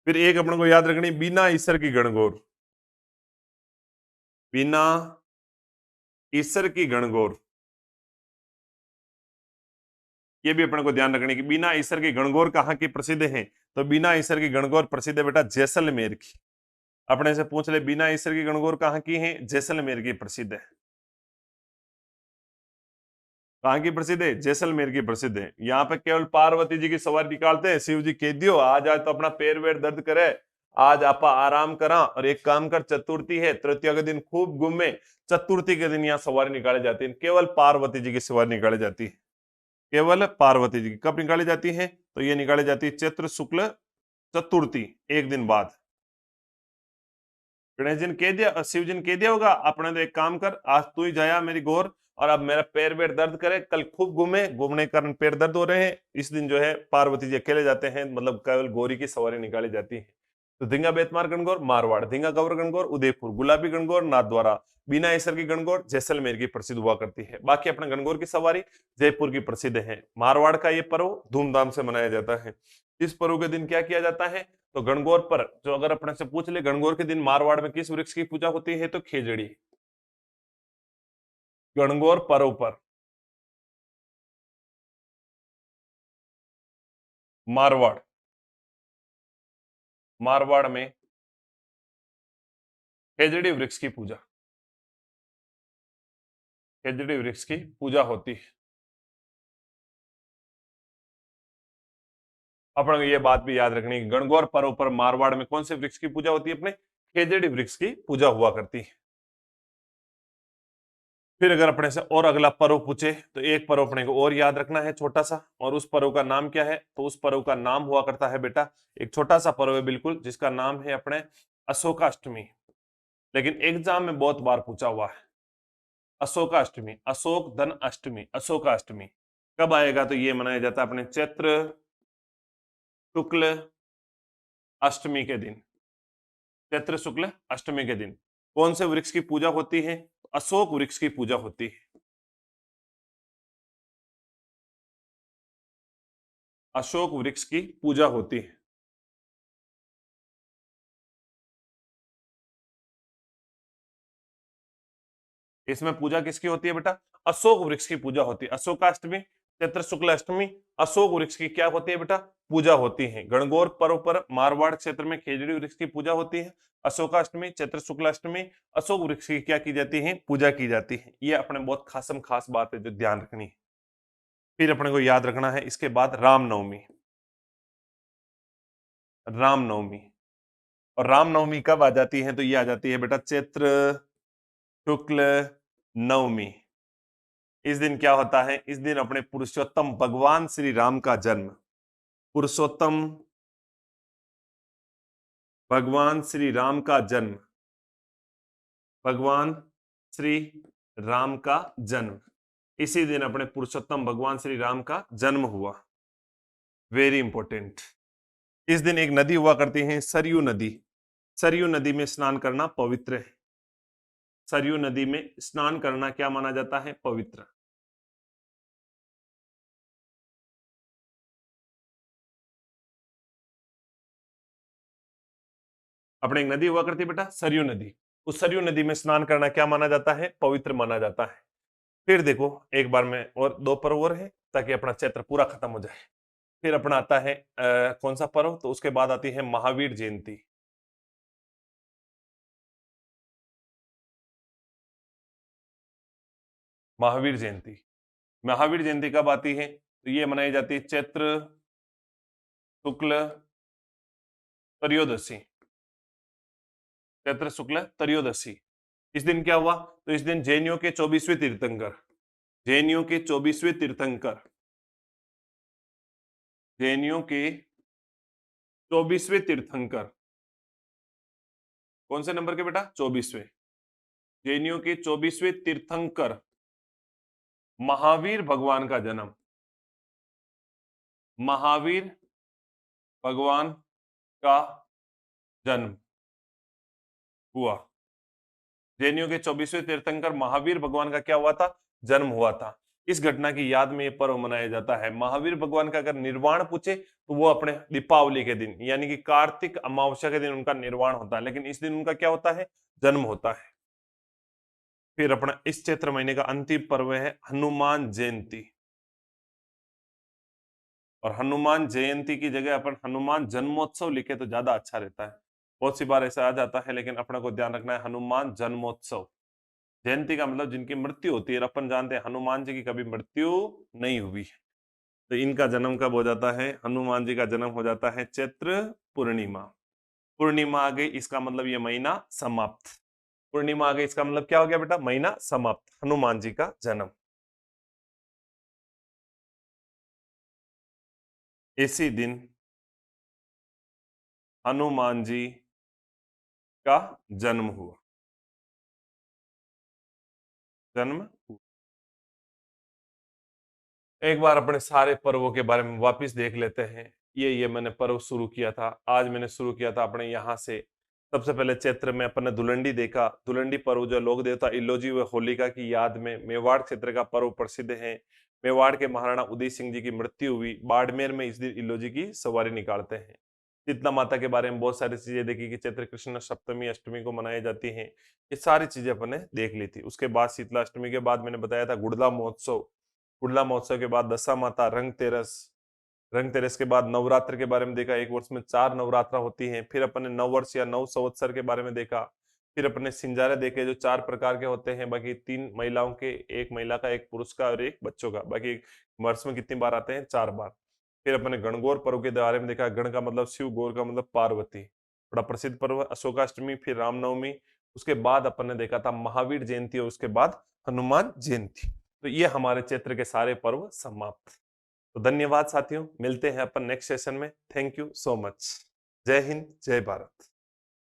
फिर एक अपने को याद रखनी बिना ईसर की गणगौर, बिना ईसर की गणगौर। ये भी अपने को ध्यान रखने की, बिना ईसर की गणगौर कहाँ की प्रसिद्ध है? तो बिना ईसर की गणगौर प्रसिद्ध है बेटा जैसलमेर की। अपने से पूछ ले बिना ईसर की गणगौर कहाँ की है? जैसलमेर की प्रसिद्ध है। कहाँ की प्रसिद्ध है? जैसलमेर की प्रसिद्ध है। यहाँ पे केवल पार्वती जी की सवारी निकालते हैं, शिव जी कह दियो आज आज तो अपना पैर वेर दर्द करे, आज आपा आराम करा और एक काम कर, चतुर्थी है, तृतीया के दिन खूब घूमे, चतुर्थी के दिन यहाँ सवारी निकाली जाती है, केवल पार्वती जी की सवारी निकाली जाती है। केवल पार्वती जी की कब निकाली जाती है? तो ये निकाली जाती है चैत्र शुक्ल चतुर्थी, एक दिन बाद। गणेश जी ने कह दिया, शिव जी ने कह दिया होगा अपने तो एक काम कर, आज तू ही जाया मेरी गौर, और अब मेरा पैर वेर दर्द करे, कल खूब घूमे, घूमने के कारण पैर दर्द हो रहे हैं, इस दिन जो है पार्वती जी अकेले जाते हैं, मतलब केवल गौरी की सवारी निकाली जाती है। तो धिंगा बेतमार गणगौर मारवाड़, धिंगा गौर गणगौर उदयपुर, गुलाबी गणगौर नाथद्वारा, बिना ईसर की गणगौर जैसलमेर की प्रसिद्ध हुआ करती है। बाकी अपना गणगौर की सवारी जयपुर की प्रसिद्ध है। मारवाड़ का ये पर्व धूमधाम से मनाया जाता है। इस पर्व के दिन क्या किया जाता है? तो गणगौर पर जो अगर अपने से पूछ ले गणगौर के दिन मारवाड़ में किस वृक्ष की पूजा होती है? तो खेजड़ी। गणगौर पर्व पर मारवाड़, मारवाड़ में खेजड़ी वृक्ष की पूजा, खेजड़ी वृक्ष की पूजा होती है। अपन ये बात भी याद रखनी है, गणगौर पर्व पर मारवाड़ में कौन से वृक्ष की पूजा होती है? अपने खेजड़ी वृक्ष की पूजा हुआ करती है। फिर अगर अपने से और अगला पर्व पूछे तो एक पर्व अपने को और याद रखना है छोटा सा, और उस पर्व का नाम क्या है? तो उस पर्व का नाम हुआ करता है बेटा, एक छोटा सा पर्व है बिल्कुल, जिसका नाम है अपने अशोकाष्टमी। लेकिन एग्जाम में बहुत बार पूछा हुआ है। अशोकाष्टमी, अशोक धन अष्टमी, अशोकाष्टमी कब आएगा? तो ये मनाया जाता है अपने चैत्र शुक्ल अष्टमी के दिन। चैत्र शुक्ल अष्टमी के दिन कौन से वृक्ष की पूजा होती है? अशोक वृक्ष की पूजा होती है। अशोक वृक्ष की पूजा होती है। इसमें पूजा किसकी होती है बेटा? अशोक वृक्ष की पूजा होती है। अशोकाष्टमी, चैत्र शुक्ल अष्टमी, अशोक वृक्ष की क्या होती है बेटा? पूजा होती है। गणगौर पर्व पर मारवाड़ क्षेत्र में खेजड़ी वृक्ष की पूजा होती है। अशोकाष्टमी, चैत्र शुक्ल अष्टमी, अशोक वृक्ष की क्या की जाती है? पूजा की जाती है। ये अपने बहुत खास बात है जो ध्यान रखनी है। फिर अपने को याद रखना है इसके बाद रामनवमी। रामनवमी, और रामनवमी कब आ जाती है? तो ये आ जाती है बेटा चैत्र शुक्ल नवमी। इस दिन क्या होता है? इस दिन अपने पुरुषोत्तम भगवान श्री राम का जन्म, पुरुषोत्तम भगवान श्री राम का जन्म, भगवान श्री राम का जन्म, इसी दिन अपने पुरुषोत्तम भगवान श्री राम का जन्म हुआ। Very important. इस दिन एक नदी हुआ करती है सरयू नदी। सरयू नदी में स्नान करना पवित्र है। सरयू नदी में स्नान करना क्या माना जाता है? पवित्र। अपने एक नदी हुआ करती है बेटा सरयू नदी, उस सरयू नदी में स्नान करना क्या माना जाता है? पवित्र माना जाता है। फिर देखो एक बार में और दो पर्व और है ताकि अपना चैत्र पूरा खत्म हो जाए। फिर अपना आता है कौन सा पर्व? तो उसके बाद आती है महावीर जयंती। महावीर जयंती, महावीर जयंती कब आती है? तो ये मनाई जाती है चैत्र शुक्ल त्रयोदशी। चैत्र शुक्ल त्रयोदशी। इस दिन क्या हुआ? तो इस दिन जैनियों के 24वें तीर्थंकर, जैनियों के 24वें तीर्थंकर, जैनियों के 24वें तीर्थंकर कौन से नंबर के बेटा? 24वें। जैनियों के 24वें तीर्थंकर महावीर भगवान का जन्म, महावीर भगवान का जन्म हुआ। जैनियों के 24वें तीर्थंकर महावीर भगवान का क्या हुआ था? जन्म हुआ था। इस घटना की याद में यह पर्व मनाया जाता है। महावीर भगवान का अगर निर्वाण पूछे तो वो अपने दीपावली के दिन यानी कि कार्तिक अमावस्या के दिन उनका निर्वाण होता है, लेकिन इस दिन उनका क्या होता है? जन्म होता है। फिर अपना इस चैत्र महीने का अंतिम पर्व है हनुमान जयंती, और हनुमान जयंती की जगह अपन हनुमान जन्मोत्सव लिखे तो ज्यादा अच्छा रहता है। बहुत सी बार ऐसा आ जाता है, लेकिन अपने को ध्यान रखना है हनुमान जन्मोत्सव। जयंती का मतलब जिनकी मृत्यु होती है, और अपन जानते हैं हनुमान जी की कभी मृत्यु नहीं हुई है। तो इनका जन्म कब हो जाता है? हनुमान जी का जन्म हो जाता है चैत्र पूर्णिमा। पूर्णिमा आ गई, इसका मतलब ये महीना समाप्त। पूर्णिमा आ गई, इसका मतलब क्या हो गया बेटा? महीना समाप्त, हनुमान जी का जन्म। इसी दिन हनुमान जी का जन्म हुआ, जन्म हुआ। एक बार अपने सारे पर्वों के बारे में वापस देख लेते हैं। ये मैंने पर्व शुरू किया था, आज मैंने शुरू किया था अपने यहाँ से। सबसे पहले चैत्र में अपन ने धुलंडी देखा। धुलंडी पर्व जो लोक देवता इलोजी व होलिका की याद में मेवाड़ क्षेत्र का पर्व प्रसिद्ध है। मेवाड़ के महाराणा उदय सिंह जी की मृत्यु हुई। बाड़मेर में इस दिन इलोजी की सवारी निकालते हैं। शीतला माता के बारे में बहुत सारी चीजें देखी कि चैत्र कृष्ण सप्तमी अष्टमी को मनाई जाती है। ये सारी चीजें अपन ने देख ली थी। उसके बाद शीतला अष्टमी के बाद मैंने बताया था गुड़ला महोत्सव। गुड़ला महोत्सव के बाद दशा माता, रंगतेरस, रंगतेरस के बाद नवरात्र के बारे में देखा। एक वर्ष में 4 नवरात्रा होती हैं। फिर अपन ने नववर्ष या नव संवत्सर के बारे में देखा। फिर अपने सिंजारे देखे जो 4 प्रकार के होते हैं। बाकी 3 महिलाओं के, एक महिला का, एक पुरुष का और एक बच्चों का। बाकी वर्ष में कितनी बार आते हैं? 4 बार। फिर अपने गणगौर पर्व के बारे में देखा। गण का मतलब शिव, गौर का मतलब पार्वती। बड़ा प्रसिद्ध पर्व अशोकाष्टमी, फिर रामनवमी। उसके बाद अपन ने देखा था महावीर जयंती, और उसके बाद हनुमान जयंती। तो ये हमारे चैत्र के सारे पर्व समाप्त। तो धन्यवाद साथियों, मिलते हैं अपन नेक्स्ट सेशन में। Thank you so much. जय हिंद, जय भारत।